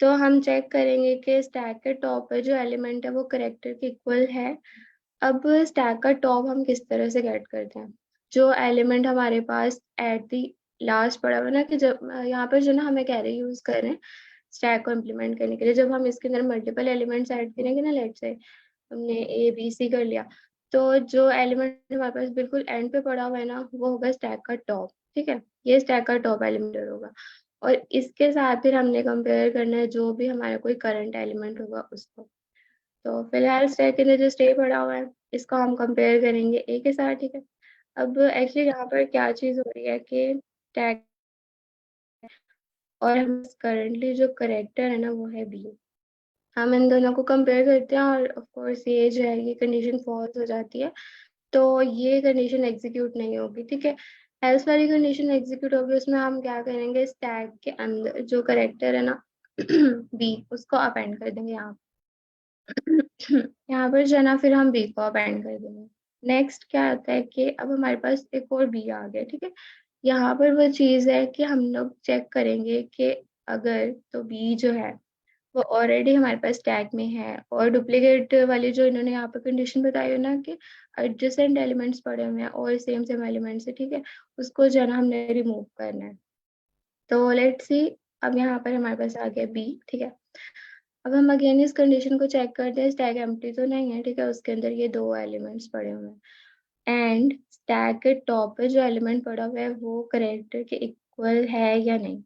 तो हम चेक करेंगे कि स्टैक के टॉप पे जो एलिमेंट है वो करेक्टर के इक्वल है। अब स्टैक का टॉप हम किस तरह से गेट करते हैं, जो एलिमेंट हमारे पास एट दी लास्ट पड़ा हुआ ना, कि जब यहाँ पर जो ना हमें कैरी यूज कर रहे हैं स्टैक को इम्प्लीमेंट करने के लिए, जब हम इसके अंदर मल्टीपल एलिमेंट्स ऐड करेंगे ना, लेट से हमने ए बी सी कर लिया, तो जो एलिमेंट हमारे पास बिल्कुल एंड पे पड़ा हुआ है ना वो होगा स्टैक का टॉप, ठीक है। ये स्टैक का टॉप एलिमेंट होगा, और इसके साथ फिर हमने कंपेयर करना है जो भी हमारा कोई करंट एलिमेंट होगा उसको। तो फिलहाल स्टैक के अंदर जो स्टे पड़ा हुआ है इसको हम कंपेयर करेंगे ए के साथ, ठीक है। अब एक्चुअली यहाँ पर क्या चीज हो रही है कि स्टैक और हम करंटली जो करेक्टर है ना वो है बी, हम इन दोनों को कंपेयर करते हैं और ऑफ कोर्स ये जो है ये कंडीशन फॉल्स हो जाती है, तो ये कंडीशन एग्जीक्यूट नहीं होगी, ठीक है। एल्स वाली कंडीशन एग्जीक्यूट होगी, उसमें हम क्या करेंगे, स्टैक के अंदर जो करेक्टर है ना बी उसको अपेंड कर देंगे यहाँ यहाँ पर जो है ना फिर हम बी को अपेंड कर देंगे। नेक्स्ट क्या आता है कि अब हमारे पास एक और बी आ गया, ठीक है। यहाँ पर वो चीज है कि हम लोग चेक करेंगे कि अगर तो बी जो है वो ऑलरेडी हमारे पास टैग में है, और डुप्लीकेट वाली जो इन्होंने यहाँ पे कंडीशन बताई है ना कि एडजेसेंट एलिमेंट्स पड़े हुए हैं और सेम सेम एलिमेंट्स है, ठीक है, उसको जो है ना हमने रिमूव करना है। तो लेट्स सी, अब यहाँ पर हमारे पास आ गया बी, ठीक है। अब हम अगेन इस कंडीशन को चेक करते हैं, स्टैक एम्प्टी तो नहीं है, ठीक है, उसके अंदर ये 2 एलिमेंट्स पड़े हुए हैं एंड स्टैक के टॉप पे जो एलिमेंट पड़ा हुआ है वो करेक्टर के इक्वल है या नहीं,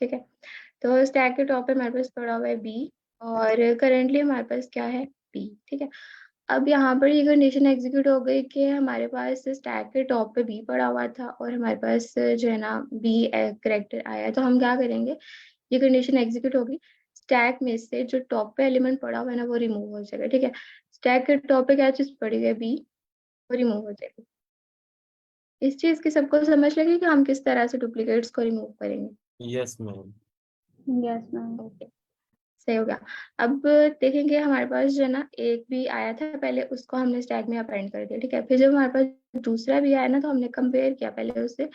ठीक है। तो स्टैक के टॉप पे हमारे पास पड़ा हुआ है बी और करेंटली हमारे पास क्या है, बी, ठीक है। अब यहाँ पर ये कंडीशन एग्जीक्यूट हो गई कि हमारे पास स्टैक के टॉप पे बी पड़ा हुआ था और हमारे पास जो है ना बी करेक्टर आया, तो हम क्या करेंगे, ये कंडीशन एग्जीक्यूट होगी, स्टैक में से जो टॉप पे एलिमेंट पड़ा हुआ है ना वो रिमूव हो जाएगा, ठीक है। स्टैक के टॉप पे क्या चीज पड़ी है, बी, वो रिमूव हो जाएगी। इस चीज की सबको समझ लगी कि हम किस तरह से डुप्लीकेट्स को रिमूव करेंगे। Yes ma'am. Yes ma'am. Okay, सही हो गया। अब देखेंगे हमारे पास जो है ना एक भी आया था पहले, उसको हमने स्टैक में अपेंड कर दिया, ठीक है। फिर जब हमारे पास दूसरा भी आया ना तो हमने कंपेयर किया पहले उससे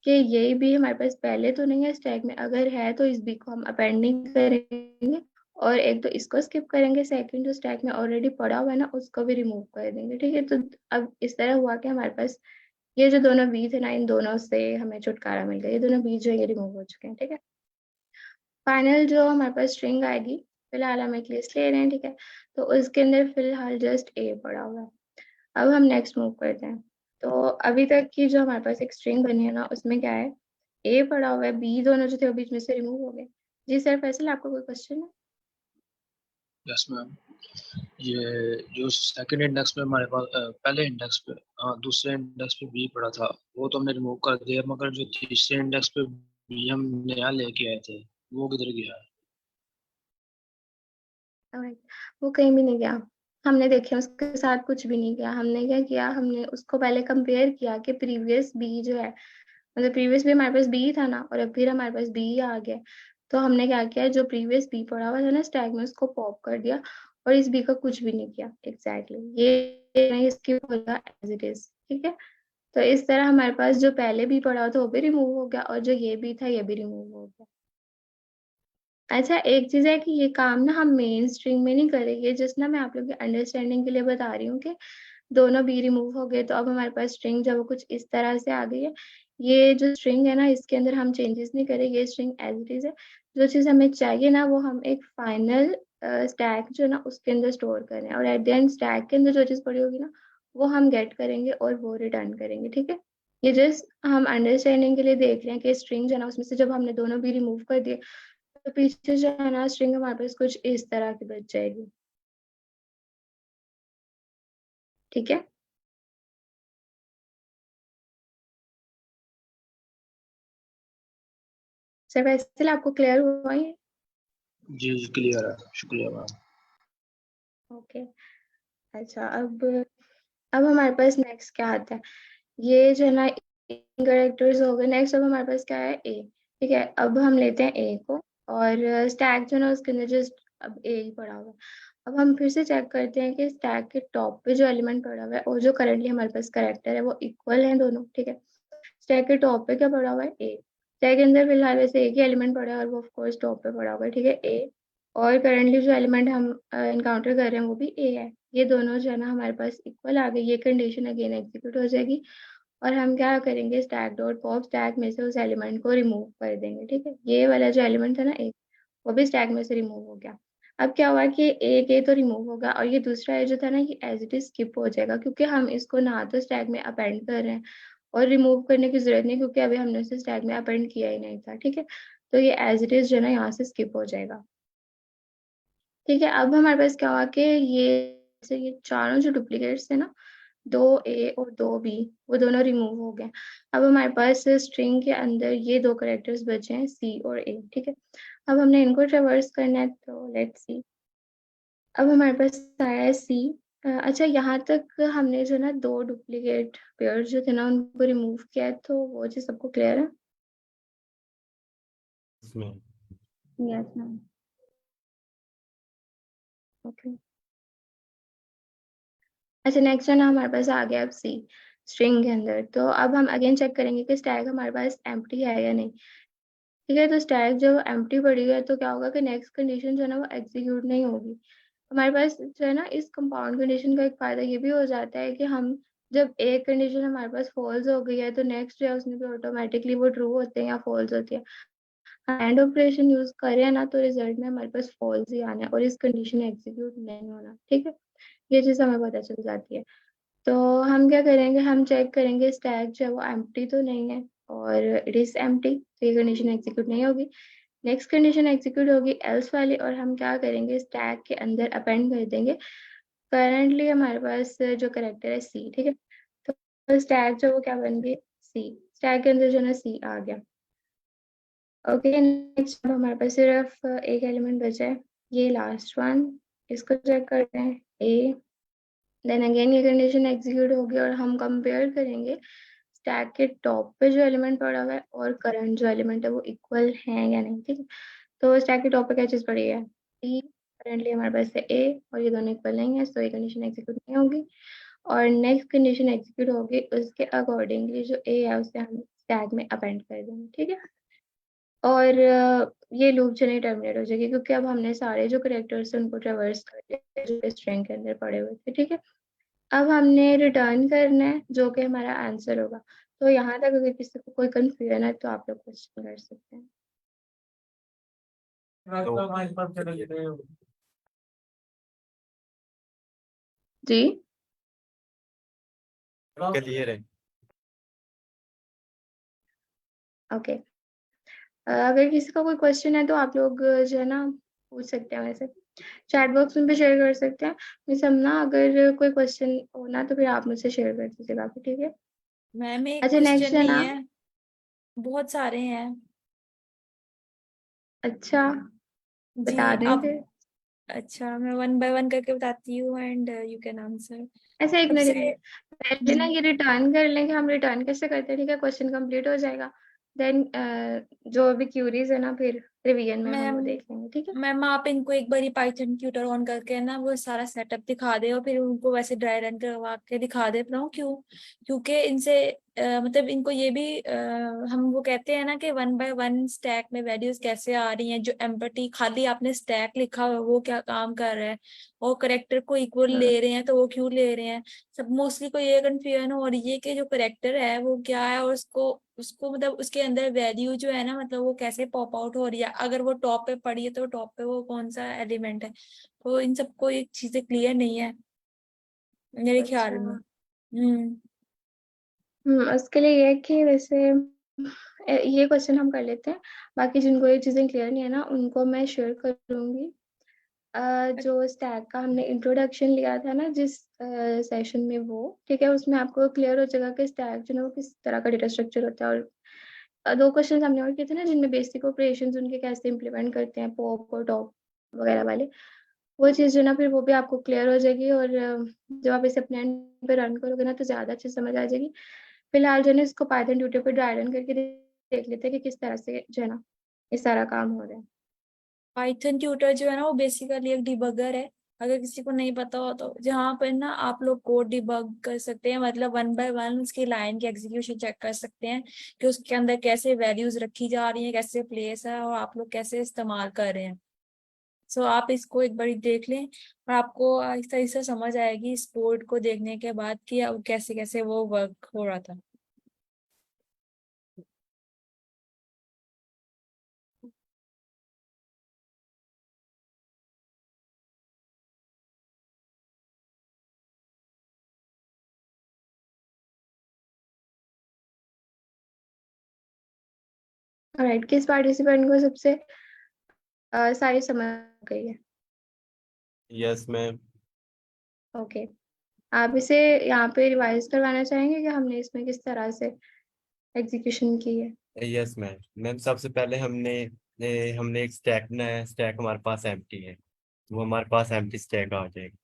कि ये भी हमारे पास पहले तो नहीं है स्टैक में, अगर है तो इस बी को हम अपेंड नहीं करेंगे और एक तो इसको स्किप करेंगे, सेकंड जो स्टैक में ऑलरेडी पड़ा हुआ है ना उसको भी रिमूव कर देंगे, ठीक है। तो अब इस तरह हुआ कि हमारे पास ये जो दोनों बी थे ना, इन दोनों से हमें छुटकारा मिल गया, ये दोनों बी जो है ये रिमूव हो चुके हैं, ठीक है। फाइनल जो हमारे पास स्ट्रिंग आएगी, फिलहाल हम एक लिस्ट ले रहे हैं, ठीक है। तो उसके अंदर फिलहाल जस्ट ए पड़ा हुआ है। अब हम नेक्स्ट मूव करते हैं। तो अभी तक की जो हमारे पास एक स्ट्रिंग बनी है ना उसमें क्या है, ए पड़ा हुआ है, बी दोनों जो थे वो बीच में से रिमूव हो गए। जी सर फैसल, आपको कोई क्वेश्चन है? यस मैम, ये जो सेकंड इंडेक्स पे हमारे पास पहले इंडेक्स पे, हाँ दूसरे इंडेक्स पे बी पड़ा था वो तो हमने रिमूव कर दिया, मगर जो तीसरे इंडेक्स पे बी हम नया लेके आए थे वो किधर गया है? Alright, वो कहीं भी नहीं गया। हमने देखे उसके साथ कुछ भी नहीं किया। हमने क्या किया, हमने उसको पहले कंपेयर किया कि प्रीवियस बी जो है, मतलब प्रीवियस भी हमारे पास बी था ना और अब फिर हमारे पास बी आ गया। तो हमने क्या किया, जो प्रीवियस बी पड़ा हुआ था ना स्टैक में उसको पॉप कर दिया और इस बी का कुछ भी नहीं किया। एग्जैक्टली ये नहीं, इसकी होगा एज इट इज, ठीक है। तो इस तरह हमारे पास जो पहले भी पड़ा हुआ था वो भी रिमूव हो गया और जो ये भी था ये भी रिमूव हो गया। अच्छा एक चीज है कि ये काम ना हम मेन स्ट्रिंग में नहीं करेंगे, जस्ट ना मैं आप लोगों के अंडरस्टैंडिंग के लिए बता रही हूँ कि दोनों बी रिमूव हो गए तो अब हमारे पास स्ट्रिंग जब वो कुछ इस तरह से आ गई है, ये जो स्ट्रिंग है ना इसके अंदर हम चेंजेस नहीं करेंगे, ये स्ट्रिंग एज इट इज है। जो चीज हमें चाहिए ना वो हम एक फाइनल स्टैक जो है ना उसके अंदर स्टोर करें और एट द एंड स्टैक के अंदर जो चीज पड़ी होगी ना वो हम गेट करेंगे और वो रिटर्न करेंगे, ठीक है। ये जस्ट हम अंडरस्टैंडिंग के लिए देख रहे हैं कि स्ट्रिंग जो है ना उसमें से जब हमने दोनों भी रिमूव कर दिए तो पीछे जो है ना स्ट्रिंग हमारे पास कुछ इस तरह की बच जाएगी, ठीक है। सर वैसे आपको क्लियर हुआ ये? जी क्लियर है, शुक्रिया मैम। ओके। अच्छा अब हमारे पास नेक्स्ट क्या आता है, ये जो है ना कैरेक्टर्स हो गए। नेक्स्ट अब हमारे पास क्या है, ए, ठीक है। अब हम लेते हैं ए को और स्टैक जो है ना उसके अंदर जस्ट अब ए ही पड़ा हुआ है। अब हम फिर से चेक करते हैं कि स्टैक के टॉप पे जो एलिमेंट पड़ा हुआ है और जो करंटली हमारे पास कैरेक्टर है वो इक्वल है दोनों, ठीक है। स्टैक के टॉप पे क्या पड़ा हुआ है, ए। स्टैक के अंदर फिलहाल वैसे एक ही एलिमेंट पड़ा है और वो ऑफ कोर्स टॉप पे पड़ा हुआ है, ठीक है, ए। और करंटली जो एलिमेंट हम इनकाउंटर कर रहे हैं वो भी ए है। ये दोनों जो है ना हमारे पास इक्वल आ गए, ये कंडीशन अगेन एग्जीक्यूट हो जाएगी और हम क्या करेंगे, स्टैक डॉट पॉप स्टैक में से उस एलिमेंट को रिमूव कर देंगे, ठीक है। ये वाला जो एलिमेंट था ना एक, वो भी स्टैक में से रिमूव हो गया। अब क्या हुआ कि एक ए तो रिमूव होगा और ये दूसरा ए जो था ना ये एज इट इज स्किप हो जाएगा, क्योंकि हम इसको ना तो स्टैक में अपेंड कर रहे हैं और रिमूव करने की जरूरत नहीं क्योंकि अभी हमने उसे स्टैक में अपेंड किया ही नहीं था, ठीक है। तो ये एज इट इज जो है ना यहाँ से स्किप हो जाएगा, ठीक है। अब हमारे पास क्या हुआ कि ये चारों जो डुप्लीकेट्स थे ना, 2 ए और 2 बी, वो दोनों रिमूव हो गए। अब हमारे पास स्ट्रिंग के अंदर ये 2 करेक्टर्स बचे हैं सी और ए, ठीक है। अब हमने इनको ट्रेवर्स करना है तो लेट्स सी। अब हमारे पास आया है सी। अच्छा यहाँ तक हमने जो ना 2 डुप्लीकेट पेयर जो थे ना उनको रिमूव किया है, तो वो चीज सबको क्लियर है? इसमें यस मैम। ओके। अच्छा नेक्स्ट है ना हमारे पास आ गया अब सी स्ट्रिंग के अंदर। तो अब हम अगेन चेक करेंगे कि स्टैक हमारे पास एम्प्टी है या नहीं, ठीक है। तो स्टैक जब एम्प्टी पड़ी है तो क्या होगा कि नेक्स्ट कंडीशन जो है ना वो एग्जीक्यूट नहीं होगी। हमारे पास जो है ना इस कंपाउंड कंडीशन का एक फायदा ये भी हो जाता है कि हम जब एक कंडीशन हमारे पास फॉल्स हो गई है तो नेक्स्ट जो है उसमें भी ऑटोमेटिकली वो ट्रू होते हैं या फॉल्स होती है। एंड ऑपरेशन यूज करें ना तो रिजल्ट में हमारे पास फॉल्स ही आना है और इस कंडीशन एग्जीक्यूट नहीं होना, ठीक है। ये चीज हमें पता चल जाती है। तो हम क्या करेंगे, हम चेक करेंगे स्टैक जो है वो एम्प्टी तो नहीं है, और इट इज एम्प्टी, तो ये कंडीशन एग्जीक्यूट नहीं होगी। नेक्स्ट कंडीशन एग्जीक्यूट होगी एल्स वाली, और हम क्या करेंगे स्टैक के अंदर अपेंड कर देंगे करंटली हमारे पास जो करेक्टर है सी, ठीक है। तो स्टैक जो वो क्या बन गई सी, स्टैक के अंदर जो है सी आ गया। ओके, नेक्स्ट अब हमारे पास सिर्फ एक एलिमेंट बचा है, ये लास्ट वन, इसको चेक करते हैं ए। देन अगेन ये कंडीशन एग्जीक्यूट होगी और हम कंपेयर करेंगे स्टैक के टॉप पे जो एलिमेंट पड़ा हुआ है और करंट जो एलिमेंट है वो इक्वल है या नहीं, ठीक है। तो स्टैक के टॉप पे क्या चीज पड़ी है टी, करंटली हमारे पास है ए, और ये दोनों इक्वल नहीं है, तो ये कंडीशन एग्जीक्यूट नहीं होगी। और नेक्स्ट कंडीशन एग्जीक्यूट होगी उसके अकॉर्डिंगली जो ए है उसे हम स्टैक में अपेंड कर देंगे, ठीक है। और ये लूप जो नहीं टर्मिनेट हो जाएगी क्योंकि अब हमने सारे जो करेक्टर्स हैं उनको ट्रेवर्स कर लिया जो स्ट्रिंग के अंदर पड़े हुए थे, ठीक है। अब हमने रिटर्न करना है जो कि हमारा आंसर होगा। तो यहाँ तक अगर किसी को कोई कंफ्यूजन है तो आप लोग क्वेश्चन कर सकते हैं। जी क्लियर है। ओके, अगर किसी का कोई क्वेश्चन है तो आप लोग जो है ना पूछ सकते हैं, वैसे चैट बॉक्स में भी शेयर कर सकते हैं। मिस हम ना अगर कोई क्वेश्चन हो ना तो फिर आप मुझसे शेयर कर दीजिएगा, ठीक है। मैम एक अच्छा नेक्स्ट क्वेश्चन है नहीं ना, है, बहुत सारे हैं। अच्छा जी बता दें आप, फिर। अच्छा मैं वन बाय वन करके बताती हूँ एंड यू कैन आंसर। ऐसा एक सबसे मिनट, पहले ना ये रिटर्न कर लेंगे, हम रिटर्न कैसे करते हैं, ठीक है, क्वेश्चन कंप्लीट हो जाएगा। देन जो भी क्यूरीज है ना फिर रिवीजन में हम मैम वो देख लेंगे, ठीक है। मैम आप इनको एक बार पाइथन ट्यूटर ऑन करके ना वो सारा सेटअप दिखा दे और फिर उनको वैसे ड्राई रन करवा के दिखा दे ना, क्योंकि इनसे मतलब इनको ये भी हम वो कहते हैं ना कि वन बाय वन स्टैक में वैल्यूज कैसे आ रही हैं, जो एम्पटी खाली आपने स्टैक लिखा हुआ है वो क्या काम कर रहा है, और करेक्टर को इक्वल हाँ, ले रहे हैं तो वो क्यों ले रहे हैं। सब मोस्टली को ये कंफ्यूजन हो रही है कि जो करेक्टर है वो क्या है, और उसको उसको मतलब उसके अंदर वैल्यू जो है ना मतलब वो कैसे पॉप आउट हो रही है, अगर वो टॉप पे पड़ी है तो टॉप पे वो कौन सा एलिमेंट है। तो इन सबको ये चीजें क्लियर नहीं है मेरे अच्छा ख्याल में। हम्म। उसके लिए ये है कि वैसे ये क्वेश्चन हम कर लेते हैं, बाकी जिनको ये चीजें क्लियर नहीं है ना उनको मैं शेयर करूंगी। जो स्टैक का हमने इंट्रोडक्शन लिया था ना जिस सेशन में, वो ठीक है, उसमें आपको क्लियर हो जाएगा कि स्टैक जो है वो किस तरह का डेटा स्ट्रक्चर होता है। और दो क्वेश्चन हमने और किए थे ना जिनमें बेसिक ऑपरेशंस उनके कैसे इंप्लीमेंट करते हैं, पॉप और टॉप वगैरह वाले, वो चीज़ जो है ना फिर वो भी आपको क्लियर हो जाएगी। और जब आप इसे अपने एंड पे रन करोगे ना तो ज़्यादा अच्छे से समझ आ जाएगी। फिलहाल जो है ना इसको पाइथन ट्यूटर पे ड्राई रन करके देख लेते हैं कि किस तरह से जो है ना ये सारा काम हो रहा है। पाइथन ट्यूटर जो है ना वो बेसिकली एक डिबगर है, अगर किसी को नहीं पता हो तो, जहाँ पर ना आप लोग कोड डिबग कर सकते हैं, मतलब वन बाय वन उसकी लाइन की एग्जीक्यूशन चेक कर सकते हैं कि उसके अंदर कैसे वैल्यूज रखी जा रही हैं, कैसे प्लेस है और आप लोग कैसे इस्तेमाल कर रहे हैं। सो आप इसको एक बार देख लें और आपको आहिस्ता आहिस्ता समझ आएगी इस कोड को देखने के बाद कि अब कैसे कैसे वो वर्क हो रहा था। राइट, किस पार्टिसिपेंट को सबसे सारी समझ आ गई है? Yes ma'am. ओके, आप इसे यहाँ पे रिवाइज करवाना चाहेंगे कि हमने इसमें किस तरह से एग्जीक्यूशन की है? Yes ma'am. मैम सबसे पहले हमने एक स्टैक बनाया है, स्टैक हमारे पास एम्प्टी है, तो वो हमारे पास एम्प्टी स्टैक आ जाएगा।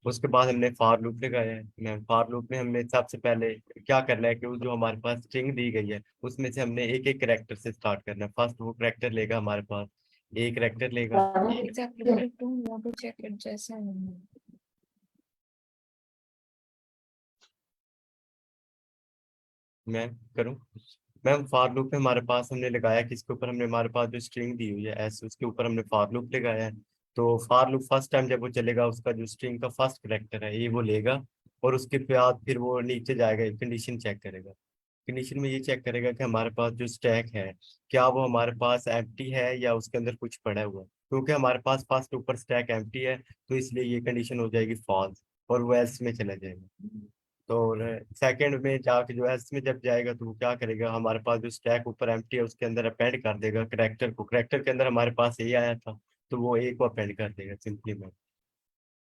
उसके बाद हमने फॉर लूप लगाया है। मैम फॉर लूप में हमने सबसे पहले क्या करना है कि वो जो हमारे पास स्ट्रिंग दी गई है उसमें से हमने एक एक करेक्टर से स्टार्ट करना है। फर्स्ट वो करेक्टर लेगा हमारे पास, एक करेक्टर लेगा। एग्जैक्टली चेक इट जैसा है। मैं करूँ? मैम फॉर लूप में हमारे पास हमने लगाया कि इसके ऊपर हमने हमारे पास जो स्ट्रिंग दी हुई है एस, उसके ऊपर हमने फॉर लूप लगाया है। तो फॉर लूप फर्स्ट टाइम जब वो चलेगा उसका जो स्ट्रिंग का फर्स्ट करेक्टर है ये वो लेगा, और उसके बाद फिर वो नीचे जाएगा कंडीशन चेक करेगा। कंडीशन में ये चेक करेगा कि हमारे पास जो स्टैक है क्या वो हमारे पास एम्प्टी है या उसके अंदर कुछ पड़ा हुआ है। क्योंकि हमारे पास फर्स्ट ऊपर स्टैक एम्प्टी है तो इसलिए ये कंडीशन हो जाएगी फॉल्स और वो एल्स में चला जाएगा। तो सेकंड में जाके जो एल्स में जब जाएगा तो वो क्या करेगा, हमारे पास जो स्टैक ऊपर एम्प्टी है उसके अंदर अपेंड कर देगा करेक्टर को। करेक्टर के अंदर हमारे पास ए आया था तो वो ए को अपेंड कर देगा सिंपली में।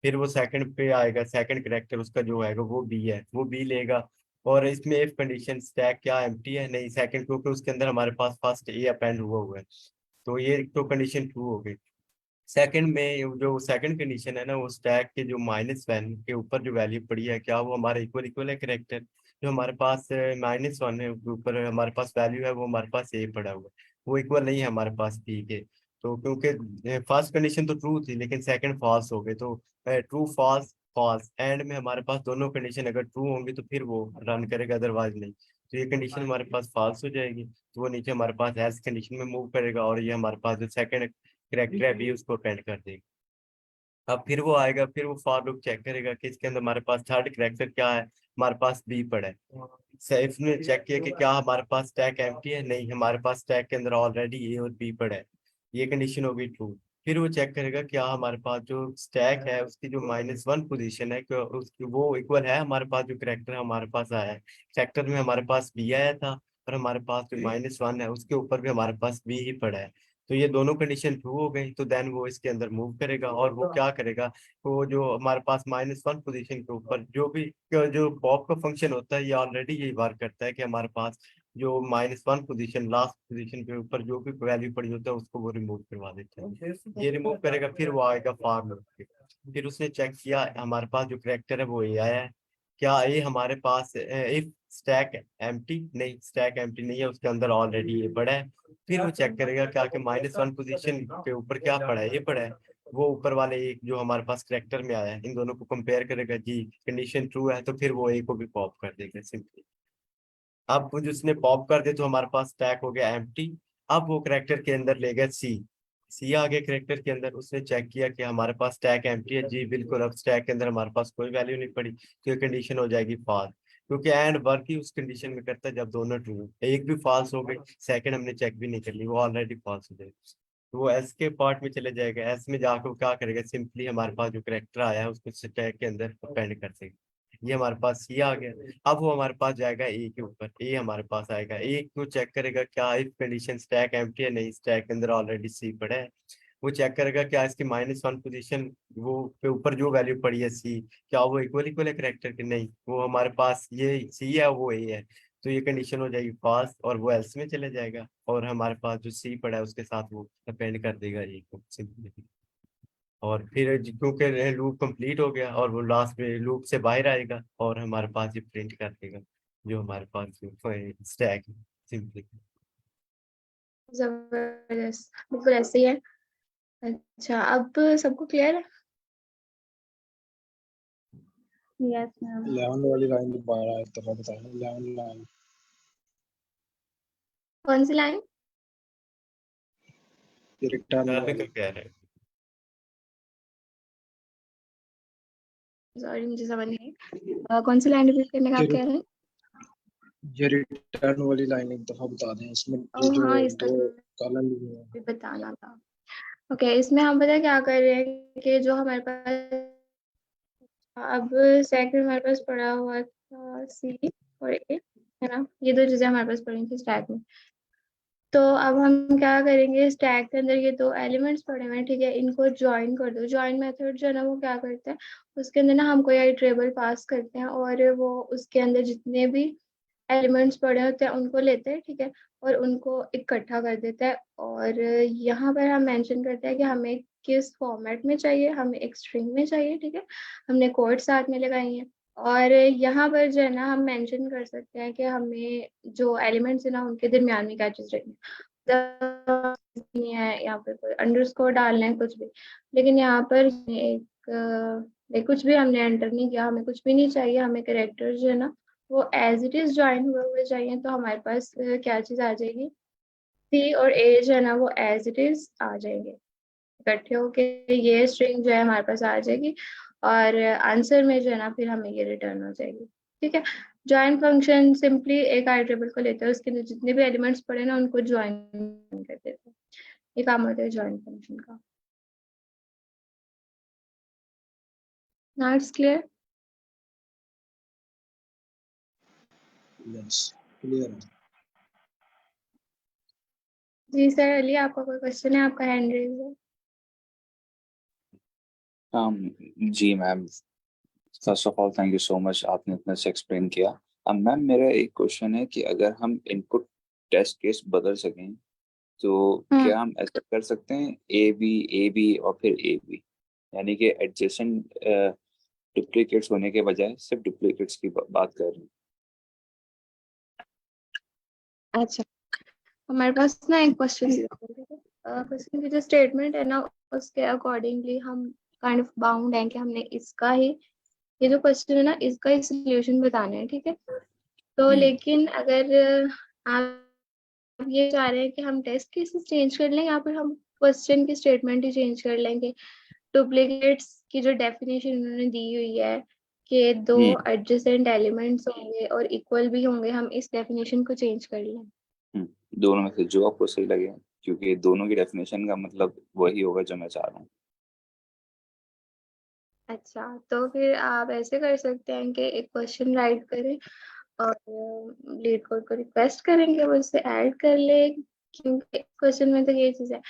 फिर वो सेकंड पे आएगा, सेकंड करेक्टर उसका जो आएगा वो बी है, वो बी लेगा। और इसमें इफ कंडीशन स्टैक क्या एम्प्टी है, नहीं सेकंड, क्योंकि उसके अंदर हमारे पास फर्स्ट ए अपेंड हुआ है तो ये तो कंडीशन ट्रू हो गई। सेकंड में जो सेकंड कंडीशन है ना, वो स्टैक के जो माइनस वन के ऊपर जो वैल्यू पड़ी है क्या वो हमारे इक्वल इक्वल है करेक्टर। जो हमारे पास -1 है उसके ऊपर हमारे पास वैल्यू है वो हमारे पास ए पड़ा हुआ है, वो इक्वल नहीं है हमारे पास बी के। तो क्योंकि फर्स्ट कंडीशन तो ट्रू थी लेकिन सेकंड फॉल्स हो गई, तो ट्रू फॉल्स फॉल्स एंड में हमारे पास दोनों कंडीशन अगर ट्रू होंगी तो फिर वो रन करेगा, अदरवाइज नहीं। तो ये कंडीशन हमारे पास फॉल्स हो जाएगी तो वो नीचे हमारे पास एल्स कंडीशन में मूव करेगा और ये हमारे पास जो सेकंड करेक्टर है बी उसको अपेंड कर देगा। अब फिर वो आएगा, फिर वो फॉर लूप चेक करेगा कि इसके अंदर हमारे पास थर्ड करेक्टर क्या है, हमारे पास बी पड़ा है। सेफ ने चेक किया कि क्या हमारे पास स्टैक एम्प्टी है, नहीं हमारे पास स्टैक के अंदर ऑलरेडी ए और बी पड़ा है, ये कंडीशन हो गई ट्रू। फिर वो चेक करेगा क्या हमारे पास जो स्टैक है उसकी जो -1 पोजीशन है कि उसकी वो इक्वल है हमारे पास जो करेक्टर हमारे पास आया है। करेक्टर में हमारे पास बी आया था और हमारे पास जो -1 है उसके ऊपर भी हमारे पास बी ही पड़ा है। तो ये दोनों कंडीशन ट्रू हो गई तो देन वो इसके अंदर मूव करेगा और वो क्या करेगा, तो जो हमारे पास -1 पोजीशन के ऊपर जो पॉप का फंक्शन होता है ये ऑलरेडी यही वर्क करता है कि हमारे पास जो -1 पोजीशन लास्ट पोजीशन के ऊपर जो भी वैल्यू पड़ी होता है उसको वो रिमूव करवा देता है। ये रिमूव करेगा फिर वो आएगा फॉर लूप पे। फिर उसने चेक किया हमारे पास जो करेक्टर है वो ए आया है, क्या ये हमारे पास इफ स्टैक एम्प्टी, नहीं स्टैक एम्प्टी नहीं है उसके अंदर ऑलरेडी ये पड़ा है। फिर वो चेक करेगा क्या कि -1 पोजीशन के ऊपर क्या पड़ा है, ये पड़ा है। वो ऊपर वाले एक जो हमारे पास करेक्टर में आया है इन दोनों को कंपेयर करेगा, जी कंडीशन ट्रू है तो फिर वो ए को भी पॉप कर देगा सिंपली। अब वो जिसने पॉप कर दे तो हमारे पास स्टैक हो गया एम्प्टी। अब वो करेक्टर के अंदर ले गया सी, सी आ गया करेक्टर के अंदर, उसने चेक किया कि हमारे पास स्टैक एम्प्टी है, जी बिल्कुल अब स्टैक के अंदर हमारे पास कोई वैल्यू नहीं पड़ी तो ये कंडीशन हो जाएगी फॉल्स। क्योंकि एंड वर्क ही उस कंडीशन में करता है जब दोनों ट्रू, एक भी फॉल्स हो गई सेकंड हमने चेक भी नहीं कर ली वो ऑलरेडी फॉल्स हो जाएगी। तो वो एस के पार्ट में चले जाएगा, एस में जाकर वो क्या करेगा, सिंपली हमारे पास जो करेक्टर आया है उसको स्टैक के अंदर अपेंड कर देगा। ये हमारे पास सी आ गया। अब वो हमारे पास जाएगा ए के ऊपर, ए हमारे पास आएगा, ए को चेक करेगा क्या इफ कंडीशन स्टैक एम्प्टी है, नहीं स्टैक के अंदर ऑलरेडी सी पड़ा है। वो चेक करेगा क्या इसकी -1 पोजीशन वो पे ऊपर जो वैल्यू पड़ी है सी क्या वो इक्वल इक्वल है करेक्टर के, नहीं वो हमारे पास ये सी है वो ए है। तो ये कंडीशन हो जाएगी फॉल्स और वो एल्स में चले जाएगा और हमारे पास जो सी पड़ा है उसके साथ वो अपेंड कर देगा ए को सिंपली। और फिर क्योंकि लूप कंप्लीट हो गया और वो लास्ट में लूप से बाहर आएगा और हमारे पास ये प्रिंट कर देगा जो हमारे पास स्टैक है सिंपली। जबरदस्त, बिल्कुल ऐसे ही है। अच्छा, अब सबको क्लियर है? Yes ma'am. 11 वाली लाइन दोबारा एक दफा बताएं, 11 लाइन। कौन सी लाइन? ये रिटर्न का वाली। क्या है, सॉरी मुझे समझ नहीं आई। कौन सी लाइन रिपीट करने का आप ये कह रहे हैं? ये रिटर्न वाली लाइन एक दफा बता दें, इसमें ये ओह जो हाँ, इसका दो तो कॉलम लिए हैं। भी बताना था। ओके, इसमें हम पता है क्या कर रहे हैं कि जो हमारे पास अब सेकंड हमारे पास पड़ा हुआ था सी और ए, है ना, ये दो चीजें हमारे पास पड़ी थी स्टैक में। तो अब हम क्या करेंगे, स्टैक के अंदर ये दो एलिमेंट्स पड़े हुए हैं, ठीक है, इनको ज्वाइन कर दो। ज्वाइन मेथड जो है ना वो क्या करता है, उसके अंदर ना हम कोई आइट्रेबल पास करते हैं और वो उसके अंदर जितने भी एलिमेंट्स पड़े होते हैं उनको लेते हैं, ठीक है, और उनको इकट्ठा कर देता है। और यहाँ पर हम मेंशन करते हैं कि हमें किस फॉर्मेट में चाहिए, हमें एक स्ट्रिंग में चाहिए, ठीक है, हमने कोड साथ में लगाई है। और यहाँ पर जो है ना हम मेंशन कर सकते हैं कि हमें जो एलिमेंट्स है ना उनके दरमियान में क्या चीज़ रखनी है, नहीं है यहाँ पर कोई अंडरस्कोर डालना है कुछ भी। लेकिन यहाँ पर कुछ भी हमने एंटर नहीं किया, हमें कुछ भी नहीं चाहिए, हमें कैरेक्टर जो है ना वो एज इट इज ज्वाइन हुए हुए चाहिए। तो हमारे पास क्या चीज आ जाएगी, सी और ए जो है ना वो एज इट इज आ जाएंगे इकट्ठे होके, ये स्ट्रिंग जो है हमारे पास आ जाएगी और आंसर में जो है ना फिर हमें ये रिटर्न हो जाएगी। ठीक है। ज्वाइन फंक्शन सिंपली एक आइटरेबल को लेता है, उसके अंदर जितने भी एलिमेंट्स पड़े ना उनको ज्वाइन कर देता है। ये काम होता है ज्वाइन फंक्शन का। Now it's clear? Yes clear है। जी सर, अली आपका कोई क्वेश्चन है? आपका हैंड रेज है। जी ma'am, first of all thank you so much, आपने इतना से एक्सप्लेन किया। अब मैम मेरा एक क्वेश्चन है कि अगर हम इनपुट टेस्ट केस बदल सकें तो क्या हम ऐसा कर सकते हैं ए बी और फिर ए बी, यानी कि एडजेसेंट डुप्लीकेट्स होने के बजाय सिर्फ डुप्लीकेट्स की बात कर रहे हैं। अच्छा, हमारे पास ना एक क्वेश्चन की जो स्टेटमेंट है ना उसके अकॉर्डिंगली हम काइंड ऑफ बाउंड है कि हमने इसका ही, ये जो क्वेश्चन है ना इसका ही सोल्यूशन बताना है, ठीक है। तो लेकिन अगर आप ये चाह रहे हैं कि हम टेस्ट केसेस चेंज कर लें या फिर हम क्वेश्चन की स्टेटमेंट ही चेंज कर लेंगे। डुप्लीकेट्स की जो डेफिनेशन उन्होंने दी हुई है कि दो एडजेसेंट एलिमेंट्स होंगे और इक्वल भी होंगे, हम इस डेफिनेशन को चेंज कर लें। दोनों में से जो आपको सही लगे, क्योंकि दोनों की डेफिनेशन का मतलब वही होगा जो मैं चाह रहा हूँ। अच्छा, तो फिर आप ऐसे कर सकते हैं कि एक क्वेश्चन राइट करें और लीड कोड को रिक्वेस्ट करेंगे वो उससे ऐड कर ले, क्योंकि क्वेश्चन में तो ये चीज़ है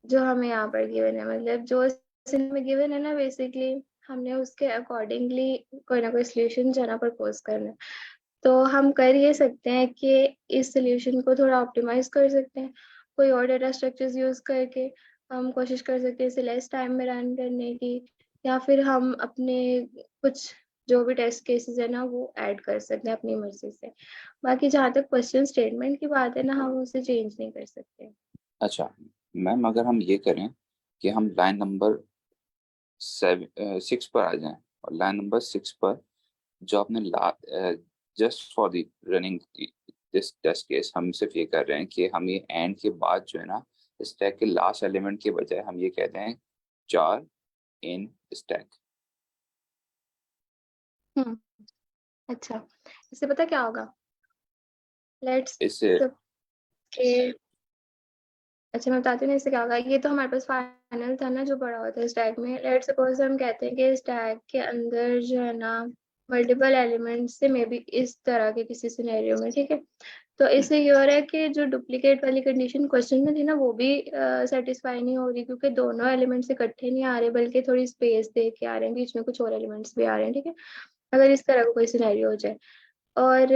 जो हमें यहाँ पर गिवन है, मतलब जो क्वेश्चन में गिवन है ना बेसिकली हमने उसके अकॉर्डिंगली कोई ना कोई सोल्यूशन जो है ना प्रपोज करना है। तो हम कर ये सकते हैं कि इस सोल्यूशन को थोड़ा ऑप्टिमाइज कर सकते हैं, कोई और डाटा स्ट्रक्चर्स यूज करके हम कोशिश कर सकते हैं इसे लेस टाइम में रन करने की, या फिर हम अपने कुछ जो भी टेस्ट केसेस है ना वो ऐड कर सकते हैं अपनी मर्जी से। बाकी जहाँ तक क्वेश्चन स्टेटमेंट की बात है ना हम उसे चेंज नहीं कर सकते। अच्छा मैम, अगर हम ये करें कि हम लाइन नंबर 6 पर आ जाएं और लाइन नंबर 6 पर जो आपने just for the running this test case हम सिर्फ ये कर रहे हैं कि हम ये एंड के बाद जो है ना स्टैक के लास्ट एलिमेंट के बजाय हम ये कहते हैं 4 इन स्टैक। अच्छा, इससे पता क्या होगा? लेट्स इससे के अच्छा मैं बताती हूँ ना इससे क्या होगा। ये तो हमारे पास फाइनल था ना जो बड़ा होता है स्टैक में। लेट्स सपोज हम कहते हैं कि स्टैक के अंदर जो है ना मल्टीपल एलिमेंट्स से मे बी इस तरह के किसी सिनेरियो में, ठीक है। तो इससे ये हो रहा है कि जो डुप्लीकेट वाली कंडीशन क्वेश्चन में थी ना वो भी सेटिस्फाई नहीं हो रही, क्योंकि दोनों एलिमेंट्स इकट्ठे नहीं आ रहे बल्कि थोड़ी स्पेस दे के आ रहे हैं, बीच में कुछ और एलिमेंट्स भी आ रहे हैं, ठीक है। अगर इस तरह का कोई सिनेरियो हो जाए और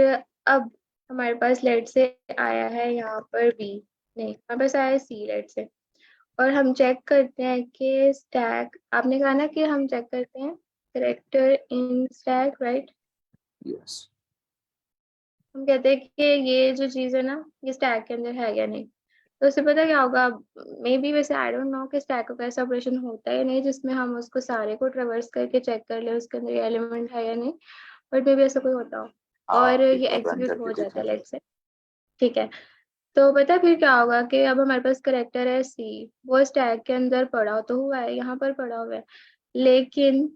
अब हमारे पास लेट से आया है यहाँ पर बी, नहीं हमारे पास आया है सी लेट से, और हम चेक करते हैं कि स्टैक, आपने कहा ना कि हम चेक करते हैं character in stack, right. Yes, हम कहते हैं कि ये जो चीज है ना ये स्टैक के अंदर है या नहीं। तो उससे पता क्या होगा, मे बी वैसे आई डोंट नो कि स्टैक का ऐसा ऑपरेशन होता है नहीं जिसमें हम उसको सारे को ट्रेवर्स करके चेक कर ले उसके अंदर ये एलिमेंट है या नहीं, बट मे बी ऐसा कोई होता हो और आप एक ये बार रन एग्जीक्यूट करके हो जाता देखें। है लेट से, ठीक है। तो पता है फिर क्या होगा कि अब हमारे पास करेक्टर है सी, वो स्टैक के अंदर पड़ा तो हुआ है, यहाँ पर पड़ा हुआ है, लेकिन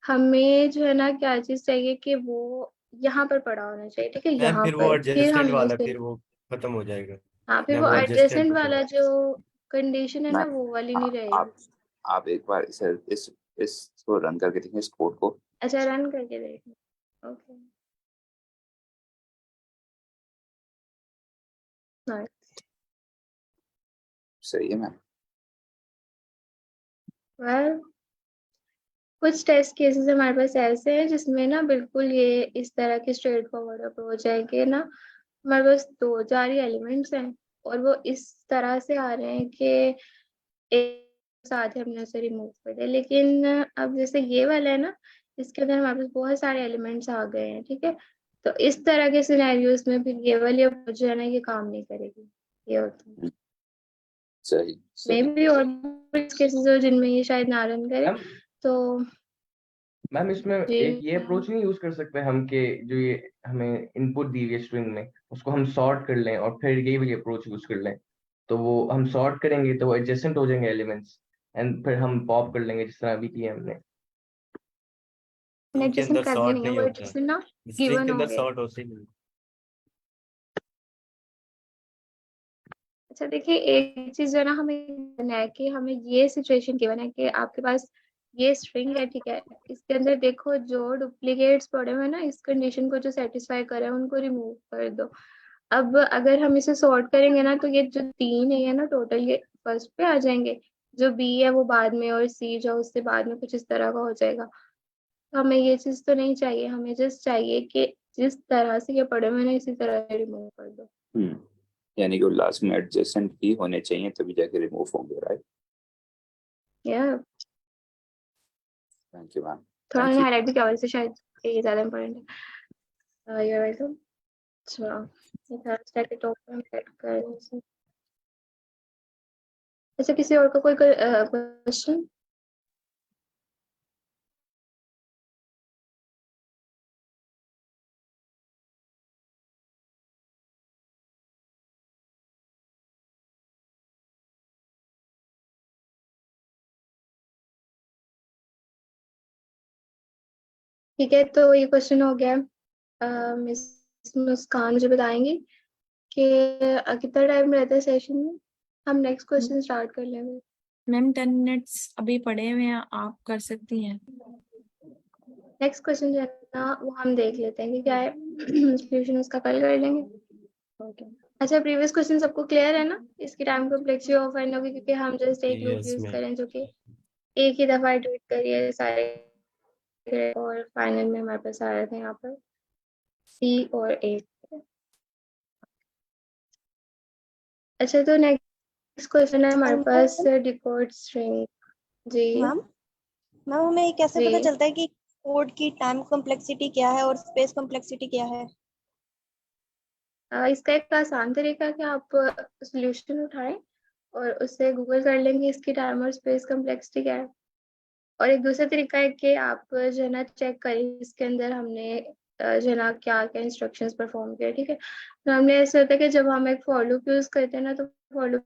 हमें जो है ना क्या चीज चाहिए कि वो यहाँ पर पड़ा होना चाहिए, ठीक है, मैम यहाँ फिर वो पर फिर एडजेस्टेंट हम वाला उसे, फिर वो खत्म हो जाएगा हाँ फिर ना, वो वो एडजेस्टेंट एडजेसेंट पे वाला चला। जो कंडीशन है मैं ना वो वाली नहीं रहेगी। आप एक बार इसको रन करके देखें, इस कोड को। अच्छा रन करके देखना, ओके सही है मैम। वेल कुछ टेस्ट केसेस हमारे पास ऐसे हैं जिसमें ना बिल्कुल ये इस तरह की स्ट्रेट फॉरवर्ड अप्रोच है कि ना हमारे पास दो चार ही एलिमेंट्स हैं और वो इस तरह से आ रहे हैं कि एक साथ ही हमने उसे रिमूव कर दिया। लेकिन अब जैसे ये वाला है ना इसके अंदर हमारे पास बहुत सारे एलिमेंट्स आ गए हैं, ठीक है। तो इस तरह के सिनेरियोस में फिर ये वाली अप्रोच जो है ना ये काम नहीं करेगी, ये होता है। सही मे सही। भी और केसेस हो जिनमें ये शायद ना रन करे। मैम तो मैम इसमें जी एक ये अप्रोच नहीं यूज कर सकते हम कि जो ये हमें इनपुट दी हुई है स्ट्रिंग में उसको हम सॉर्ट कर लें और फिर ये वाली अप्रोच यूज कर लें, तो वो हम सॉर्ट करेंगे तो वो एडजेसेंट हो जाएंगे एलिमेंट्स एंड फिर हम पॉप कर लेंगे जिस तरह अभी किया हमने। इनके एडजस्टमेंट अंदर करनी सॉर्ट नहीं है, नहीं वो होता, एडजस्टमेंट ना स्ट्रिंग गिवन के अंदर होंगे। सॉर्ट होते ही नहीं। अच्छा देखिए, एक चीज जो है ना हमें करना है कि हमें ये सिचुएशन गिवन है कि आपके पास ये स्ट्रिंग है, ठीक है, इसके अंदर देखो जो डुप्लीकेट्स पड़े हुए हैं ना, इस कंडीशन को जो सेटिस्फाई करे उनको रिमूव कर दो। अब अगर हम इसे सॉर्ट करेंगे ना, तो ये जो 3 है ना टोटल, ये फर्स्ट पे आ जाएंगे, जो बी है वो बाद में, और सी जो उससे बाद में कुछ इस तरह का हो जाएगा। तो हमें ये चीज तो नहीं चाहिए, हमें जस्ट चाहिए कि जिस तरह से ये पड़े हुए हैं ना इसी तरह रिमूव कर दो। यानी कि लास्ट में एडजेसेंट ही होने चाहिए तभी जाके रिमूव होंगे, राइट? या थैंक यू मैम। थोड़ा थैंक यू। हाईलाइट भी किया वैसे, शायद ये ज्यादा इम्पोर्टेंट है। you're welcome। अच्छा, ये था स्टैक के टॉप पे हम सेट कर रहे हैं इसे। अच्छा, किसी और का कोई क्वेश्चन? ठीक है, तो ये क्वेश्चन हो गया। मिस मुस्कान मुझे बताएंगी कि कितना टाइम रहता है सेशन में। हम नेक्स्ट क्वेश्चन स्टार्ट कर लेंगे। मैम 10 मिनट्स अभी पड़े हुए हैं, आप कर सकती हैं। नेक्स्ट क्वेश्चन जो है ना वो हम देख लेते हैं कि क्या है। सॉल्यूशन उसका कल कर लेंगे। ओके। अच्छा, प्रीवियस क्वेश्चन सबको क्लियर है ना? इसकी टाइम कॉम्प्लेक्सिटी ऑफ एन होगी क्योंकि हम जस्ट एक लूप यस यूज मैम। करें जो कि एक ही दफा इटरेट करिए सारे, और फाइनल में हमारे पास आ रहे थे यहाँ पर सी और ए। अच्छा, तो नेक्स्ट क्वेश्चन है हमारे पास डिकोड स्ट्रिंग। जी मैम मैम हमें कैसे जी। पता चलता है कि कोड की टाइम कॉम्प्लेक्सिटी क्या है और स्पेस कॉम्प्लेक्सिटी क्या है? इसका एक आसान तरीका है कि आप सॉल्यूशन उठाएं और उससे गूगल कर लेंगे इसकी टाइम और स्पेस कॉम्प्लेक्सिटी क्या है। और एक दूसरा तरीका है कि आप जो है ना चेक करें इसके अंदर हमने जो है ना क्या क्या इंस्ट्रक्शंस परफॉर्म किया, ठीक है। तो हमने ऐसे होता है कि जब हम एक फॉर लूप यूज करते हैं ना, तो फॉर लूप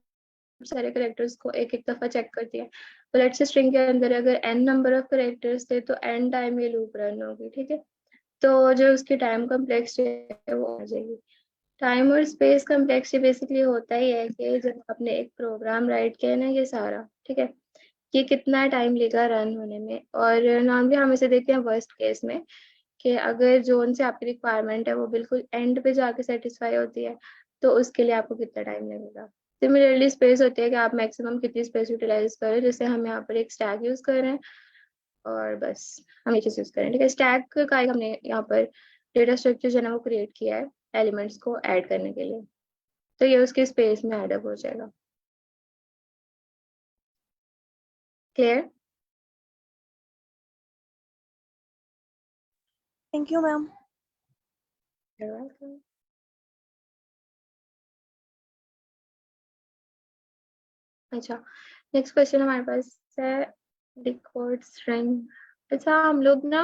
सारे करेक्टर्स को एक एक दफा चेक करती है। तो लेट्स से स्ट्रिंग के अंदर अगर n नंबर ऑफ करेक्टर्स थे तो n टाइम ये लूप रन होगी, ठीक है। तो जो उसकी टाइम कॉम्प्लेक्सिटी है वो आ जाएगी। टाइम और स्पेस कॉम्प्लेक्सिटी बेसिकली होता ही है कि जब आपने एक प्रोग्राम राइट किया है ना ये सारा, ठीक है, ये कितना टाइम लेगा रन होने में। और नॉर्मली हम इसे देखते हैं वर्स्ट केस में कि अगर जो उनसे आपकी रिक्वायरमेंट है वो बिल्कुल एंड पे जाके सेटिस्फाई होती है, तो उसके लिए आपको कितना टाइम लगेगा। सिमिलरली स्पेस होती है कि आप मैक्सिमम कितनी स्पेस यूटिलाइज करें, जैसे हम यहाँ पर एक स्टैक यूज कर रहे हैं और बस हम ये चीज यूज करें, ठीक है। स्टैक का एक हमने यहाँ पर डेटा स्ट्रक्चर जो है ना वो क्रिएट किया है एलिमेंट्स को ऐड करने के लिए, तो ये उसके स्पेस में ऐड अप हो जाएगा। क्लियर? Thank you ma'am. अच्छा, नेक्स्ट क्वेश्चन हमारे पास है डिकोड स्ट्रिंग। अच्छा, हम लोग ना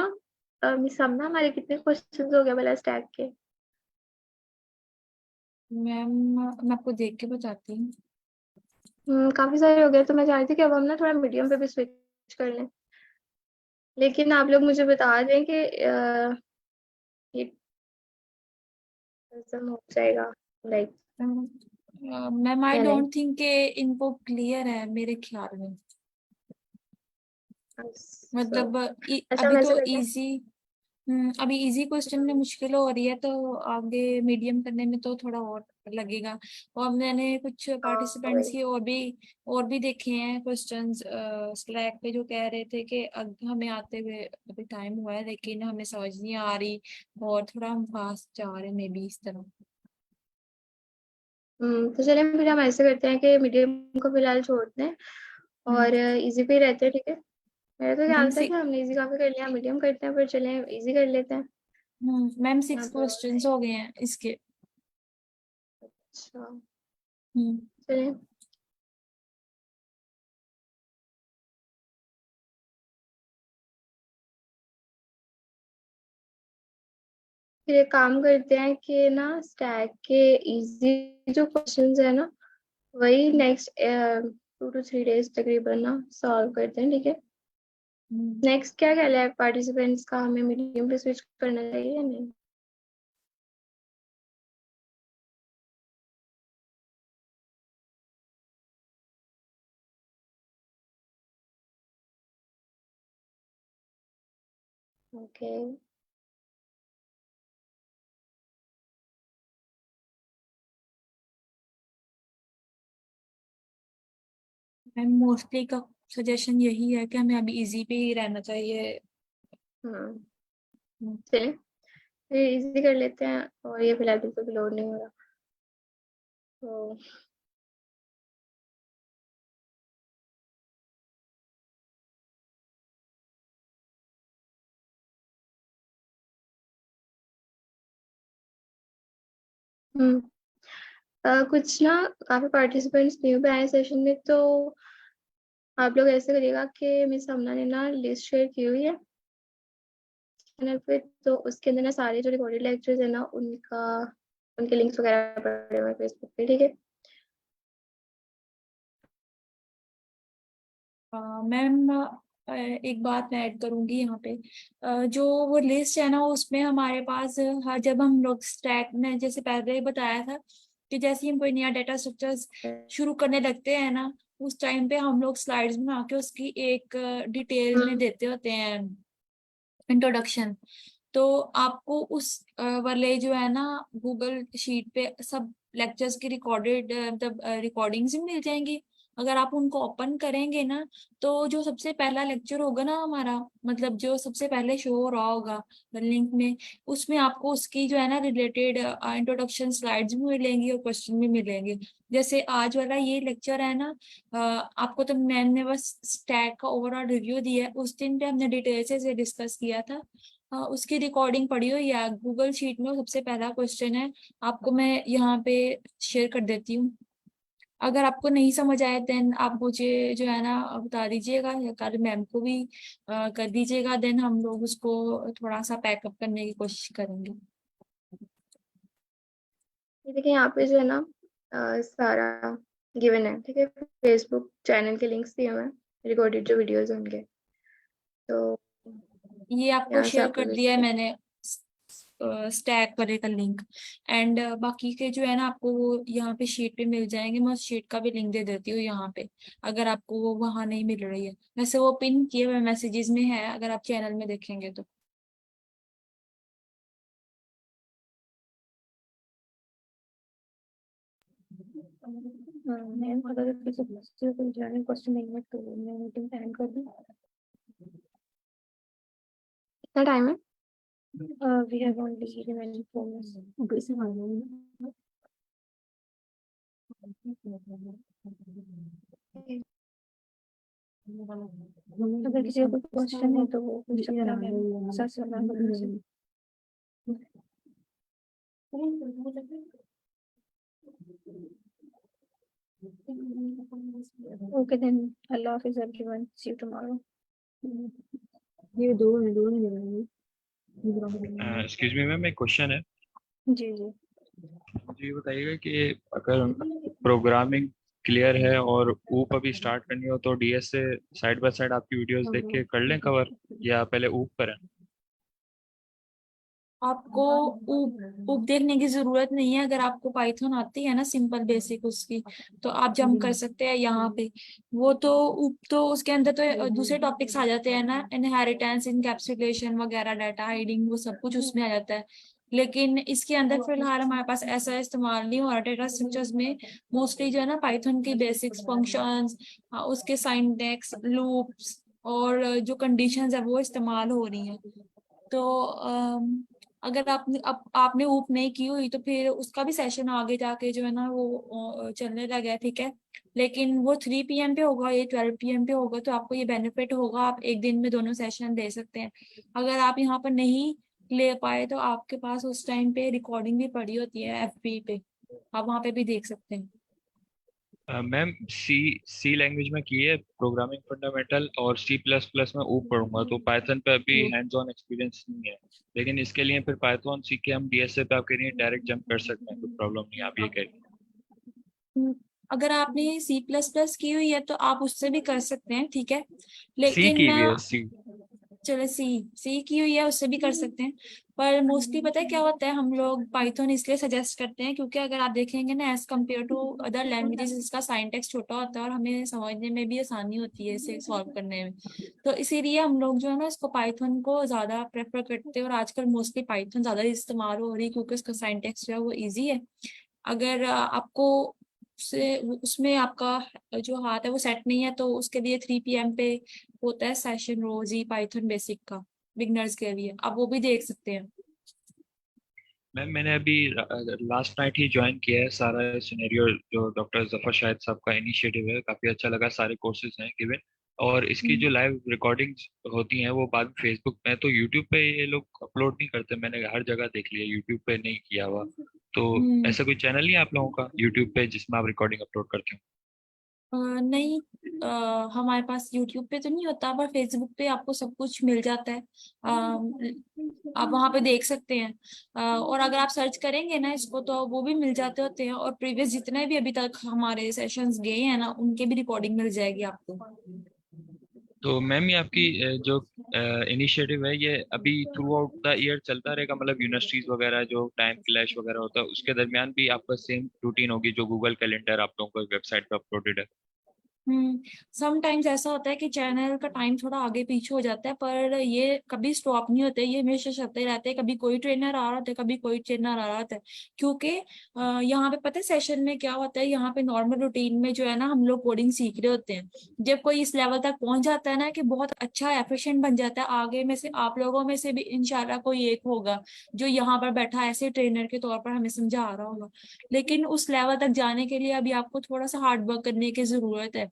मिस हम ना हमारे कितने क्वेश्चंस हो गए भला स्टैक के? मैम मैं आपको देख के बताती हूँ। काफी सारे हो गए, तो मैं चाह रही थी कि अब हम ना थोड़ा मीडियम पे भी स्विच कर लें, लेकिन आप लोग मुझे बता दें कि ये खत्म हो जाएगा लाइक मैम आई या नहीं। डोंट थिंक के इनको क्लियर है मेरे ख्याल में। So, मतलब अच्छा हम अभी ऐसे तो करते हैं। इजी अभी इजी क्वेश्चन में मुश्किल हो रही है, तो आगे मीडियम करने में तो थोड़ा और लगेगा। और मैंने कुछ पार्टिसिपेंट्स वही। की और भी देखे हैं क्वेश्चंस स्लैक पे, जो कह रहे थे कि हमें आते हुए अभी टाइम हुआ है लेकिन हमें समझ नहीं आ रही और थोड़ा हम फास्ट जा रहे हैं, मे बी इस तरह। तो चलिए फिर हम ऐसे करते हैं कि मीडियम को फिलहाल छोड़ते हैं और इजी पे ही रहते हैं, ठीक है। मेरा तो मैम ख्याल था कि हमने इजी काफी कर लिया, मीडियम करते हैं, पर चले इजी कर लेते हैं। मैम यहाँ 6 पर क्वेश्चंस हो गए हैं इसके। अच्छा हम्म चलिए, फिर एक काम करते हैं कि ना स्टैक के इजी जो क्वेश्चंस है ना वही नेक्स्ट 2 to 3 days तकरीबन ना सॉल्व करते हैं, ठीक है। नेक्स्ट क्या ख्याल है पार्टिसिपेंट्स का, हमें मीडियम पे स्विच करना चाहिए या नहीं? ओके मैम मोस्टली का सजेशन यही है कि हमें अभी इजी पे ही रहना चाहिए। हाँ चलिए फिर इजी कर लेते हैं, और ये फिलहाल बिल्कुल भी लोड नहीं हो रहा तो हम्म कुछ ना काफी पार्टिसिपेंट्स न्यू पे आए सेशन में, तो आप लोग ऐसे करिएगा कि मिस हमना ने ना लिस्ट शेयर की हुई है चैनल पे, तो उसके अंदर ना सारे जो रिकॉर्डेड लेक्चर्स है ना उनके लिंक्स वगैरह पड़े हुए हैं फेसबुक पे, ठीक है? मैम एक बात मैं ऐड करूंगी यहाँ पे। जो वो लिस्ट है ना उसमें हमारे पास हर जब हम लोग स्टैक में जैसे पहले ही बताया था कि जैसे ही हम कोई नया डाटा स्ट्रक्चर शुरू करने लगते हैं ना उस टाइम पे हम लोग स्लाइड्स बना के उसकी एक डिटेल में देते होते हैं इंट्रोडक्शन। तो आपको उस वाले जो है ना गूगल शीट पे सब लेक्चर्स की रिकॉर्डेड मतलब रिकॉर्डिंग्स भी मिल जाएंगी। अगर आप उनको ओपन करेंगे ना तो जो सबसे पहला लेक्चर होगा ना हमारा मतलब जो सबसे पहले शो हो रहा होगा लिंक में उसमें आपको उसकी जो है ना रिलेटेड इंट्रोडक्शन स्लाइड्स भी मिलेंगी और क्वेश्चन भी मिलेंगे। जैसे आज वाला ये लेक्चर है ना आपको तो मैंने बस स्टैक का ओवरऑल रिव्यू दिया है, उस दिन पे हमने डिटेल से डिस्कस किया था। उसकी रिकॉर्डिंग पड़ी हुई है गूगल शीट में, सबसे पहला क्वेश्चन है आपको मैं यहाँ पे शेयर कर देती हूँ। अगर आपको नहीं समझ आए देन आप मुझे जो है ना बता दीजिएगा या कल मैम को भी कर दीजिएगा, देन हम लोग उसको थोड़ा सा पैकअप करने की कोशिश करेंगे। ये देखिए यहाँ पे जो है ना सारा गिवन है, ठीक है? फेसबुक चैनल के लिंक्स दिए हुए हैं, रिकॉर्डेड जो वीडियोस होंगे, तो ये आपको यहाँ से शेयर आप कर लोग दिया है इसको मैंने स्टैक वाले का लिंक। एंड बाकी के जो है ना आपको वो यहाँ पे शीट पे मिल जाएंगे, मैं उस शीट का भी लिंक दे देती हूँ यहाँ पे अगर आपको वो वहां नहीं मिल रही है। वैसे वो पिन किए हुए मैसेजेस में है अगर आप चैनल में देखेंगे तो। मैम अगर किसी से कोई जनरल क्वेश्चन नहीं है तो मैं मीटिंग एंड कर दूं। कितना टाइम है? We have only remaining 4 minutes. अगर किसी को क्वेश्चन है तो वो पूछ सकता है सर से। ओके देन अल्लाह हाफिज एवरीवन, सी यू टुमारो। ये दो नहीं दे रहे हैं। एक्सक्यूज मी मैम, एक क्वेश्चन है। जी जी मुझे ये बताइएगा कि अगर प्रोग्रामिंग क्लियर है और ऊप अभी स्टार्ट करनी हो तो डीएस से साइड बाय साइड आपकी वीडियोस देख के कर लें कवर, या पहले ऊप पर है? आपको ऊप देखने की जरूरत नहीं है। अगर आपको पाइथन आती है ना सिंपल बेसिक उसकी तो आप जंप कर सकते हैं यहाँ पे। वो तो ऊप तो उसके अंदर तो दूसरे टॉपिक्स आ जाते हैं ना, इनहेरिटेंस इनकैप्सुलेशन वगैरह डाटा हाइडिंग वो सब कुछ उसमें आ जाता है। लेकिन इसके अंदर फिलहाल हमारे पास ऐसा इस्तेमाल नहीं हो रहा डेटा स्ट्रक्चर्स में। मोस्टली जो है ना पाइथन की बेसिक्स फंक्शंस उसके सिंटैक्स लूप्स और जो कंडीशंस है वो इस्तेमाल हो रही हैं। तो अगर आपने ऊप नहीं की हुई तो फिर उसका भी सेशन आगे जाके जो है ना वो चलने लगा है, ठीक है? लेकिन वो 3 PM पे होगा, ये 12 PM पे होगा, तो आपको ये बेनिफिट होगा आप एक दिन में दोनों सेशन दे सकते हैं। अगर आप यहाँ पर नहीं ले पाए तो आपके पास उस टाइम पे रिकॉर्डिंग भी पड़ी होती है FB पे, आप वहाँ पे भी देख सकते हैं। मैम सी सी लैंग्वेज में की है प्रोग्रामिंग फंडामेंटल, और सी प्लस प्लस में ऊप पढ़ूंगा, तो पाइथन पे अभी हैंड्स ऑन एक्सपीरियंस नहीं है। लेकिन इसके लिए फिर पाइथन सीख के हम डीएसए पे आप कह रही हैं डायरेक्ट जंप कर सकते हैं, कोई प्रॉब्लम नहीं है, आप ये कह रही हैं? अगर आपने C++ की हुई है तो आप उससे भी कर सकते हैं, ठीक है? सी लेकिन की हुई है सी। चलो सी की हुई है, उससे भी कर सकते हैं, पर मोस्टली पता है क्या होता है, हम लोग पाइथन इसलिए सजेस्ट करते हैं क्योंकि अगर आप देखेंगे ना as compared to other languages, इसका सिंटैक्स छोटा होता है और हमें समझने में भी आसानी होती है इसे सॉल्व करने में। तो इसीलिए हम लोग जो है ना इसको पाइथन को ज्यादा प्रेफर करते हैं, और आजकल मोस्टली पाइथन ज्यादा इस्तेमाल हो रही है क्योंकि इसका सिंटैक्स जो है वो ईजी है। अगर आपको से उसमें आपका जो हाथ है वो सेट नहीं है, तो उसके लिए 3 PM पे होता है सेशन रोज ही पाइथन बेसिक का बिगनर्स के लिए, आप वो भी देख सकते हैं। मैम मैंने अभी लास्ट नाइट ही ज्वाइन किया है सारा सिनेरियो, जो डॉक्टर जफर शाहिद साहब का इनिशिएटिव है, काफी अच्छा लगा, सारे कोर्सेज हैं गिवन, और इसकी जो लाइव रिकॉर्डिंग्स होती हैं वो बाद में फेसबुक में, तो यूट्यूब पे ये लोग अपलोड नहीं करते, मैंने हर जगह देख लिया, यूट्यूब पे नहीं किया हुआ। तो ऐसा कोई चैनल नहीं है आप लोगों का यूट्यूब पे जिसमें आप रिकॉर्डिंग अपलोड करते हो? नहीं, हमारे पास यूट्यूब पे तो नहीं होता, पर फेसबुक पे आपको सब कुछ मिल जाता है। आप वहां पे देख सकते हैं। और अगर आप सर्च करेंगे ना इसको तो वो भी मिल जाते होते हैं, और प्रीवियस जितने भी अभी तक हमारे सेशंस गए हैं ना उनके भी रिकॉर्डिंग मिल जाएगी आपको। तो मैम ये आपकी जो इनिशिएटिव है ये अभी थ्रू आउट द ईयर चलता रहेगा, मतलब यूनिवर्सिटीज वगैरह जो टाइम क्लैश वगैरह होता है उसके दरमियान भी आपका सेम रूटीन होगी जो गूगल कैलेंडर आप लोगों को वेबसाइट पे अपलोडेड है? समटाइम्स ऐसा होता है कि चैनल का टाइम थोड़ा आगे पीछे हो जाता है, पर ये कभी स्टॉप नहीं होते, ये हमेशा चलते रहते हैं, कभी कोई ट्रेनर आ रहा होता है, कभी कोई ट्रेनर आ रहा होता है, क्योंकि यहाँ पे पता है सेशन में क्या होता है, यहाँ पे नॉर्मल रूटीन में जो है ना हम लोग कोडिंग सीख रहे होते हैं, जब कोई इस लेवल तक पहुंच जाता है ना कि बहुत अच्छा एफिशिएंट बन जाता है, आगे में से आप लोगों में से भी इंशाल्लाह कोई एक होगा जो यहाँ पर बैठा ऐसे ट्रेनर के तौर पर हमें समझा रहा होगा, लेकिन उस लेवल तक जाने के लिए अभी आपको थोड़ा सा हार्ड वर्क करने की जरूरत है,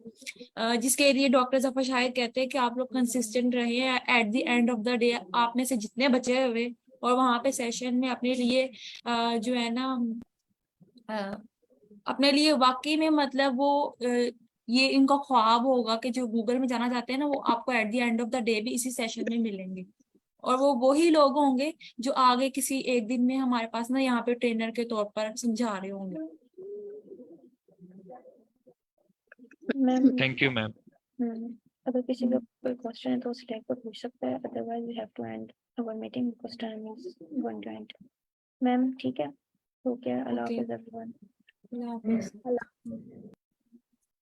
जिसके लिए डॉक्टर जफर शाहिद कहते हैं कि आप लोग कंसिस्टेंट रहिए, at the end of the day आप में से जितने बचे हुए और वहां पे सेशन में अपने लिए जो है ना अ, अपने लिए वाकई में मतलब वो ये इनका ख्वाब होगा कि जो गूगल में जाना चाहते हैं ना वो आपको at the end of the day भी इसी सेशन में मिलेंगे, और वो वही लोग होंगे जो आगे किसी एक दिन में हमारे पास ना यहाँ पे ट्रेनर के तौर पर समझा रहे होंगे। Ma'am thank you ma'am. अगर किसी का कोई क्वेश्चन है तो उस टैग पर पूछ सकता है, otherwise we have to end our meeting because time is going to end. Ma'am ठीक है, तो क्या अल्लाह Okay. हाफिज़ एवरीवन। अल्लाह हाफिज।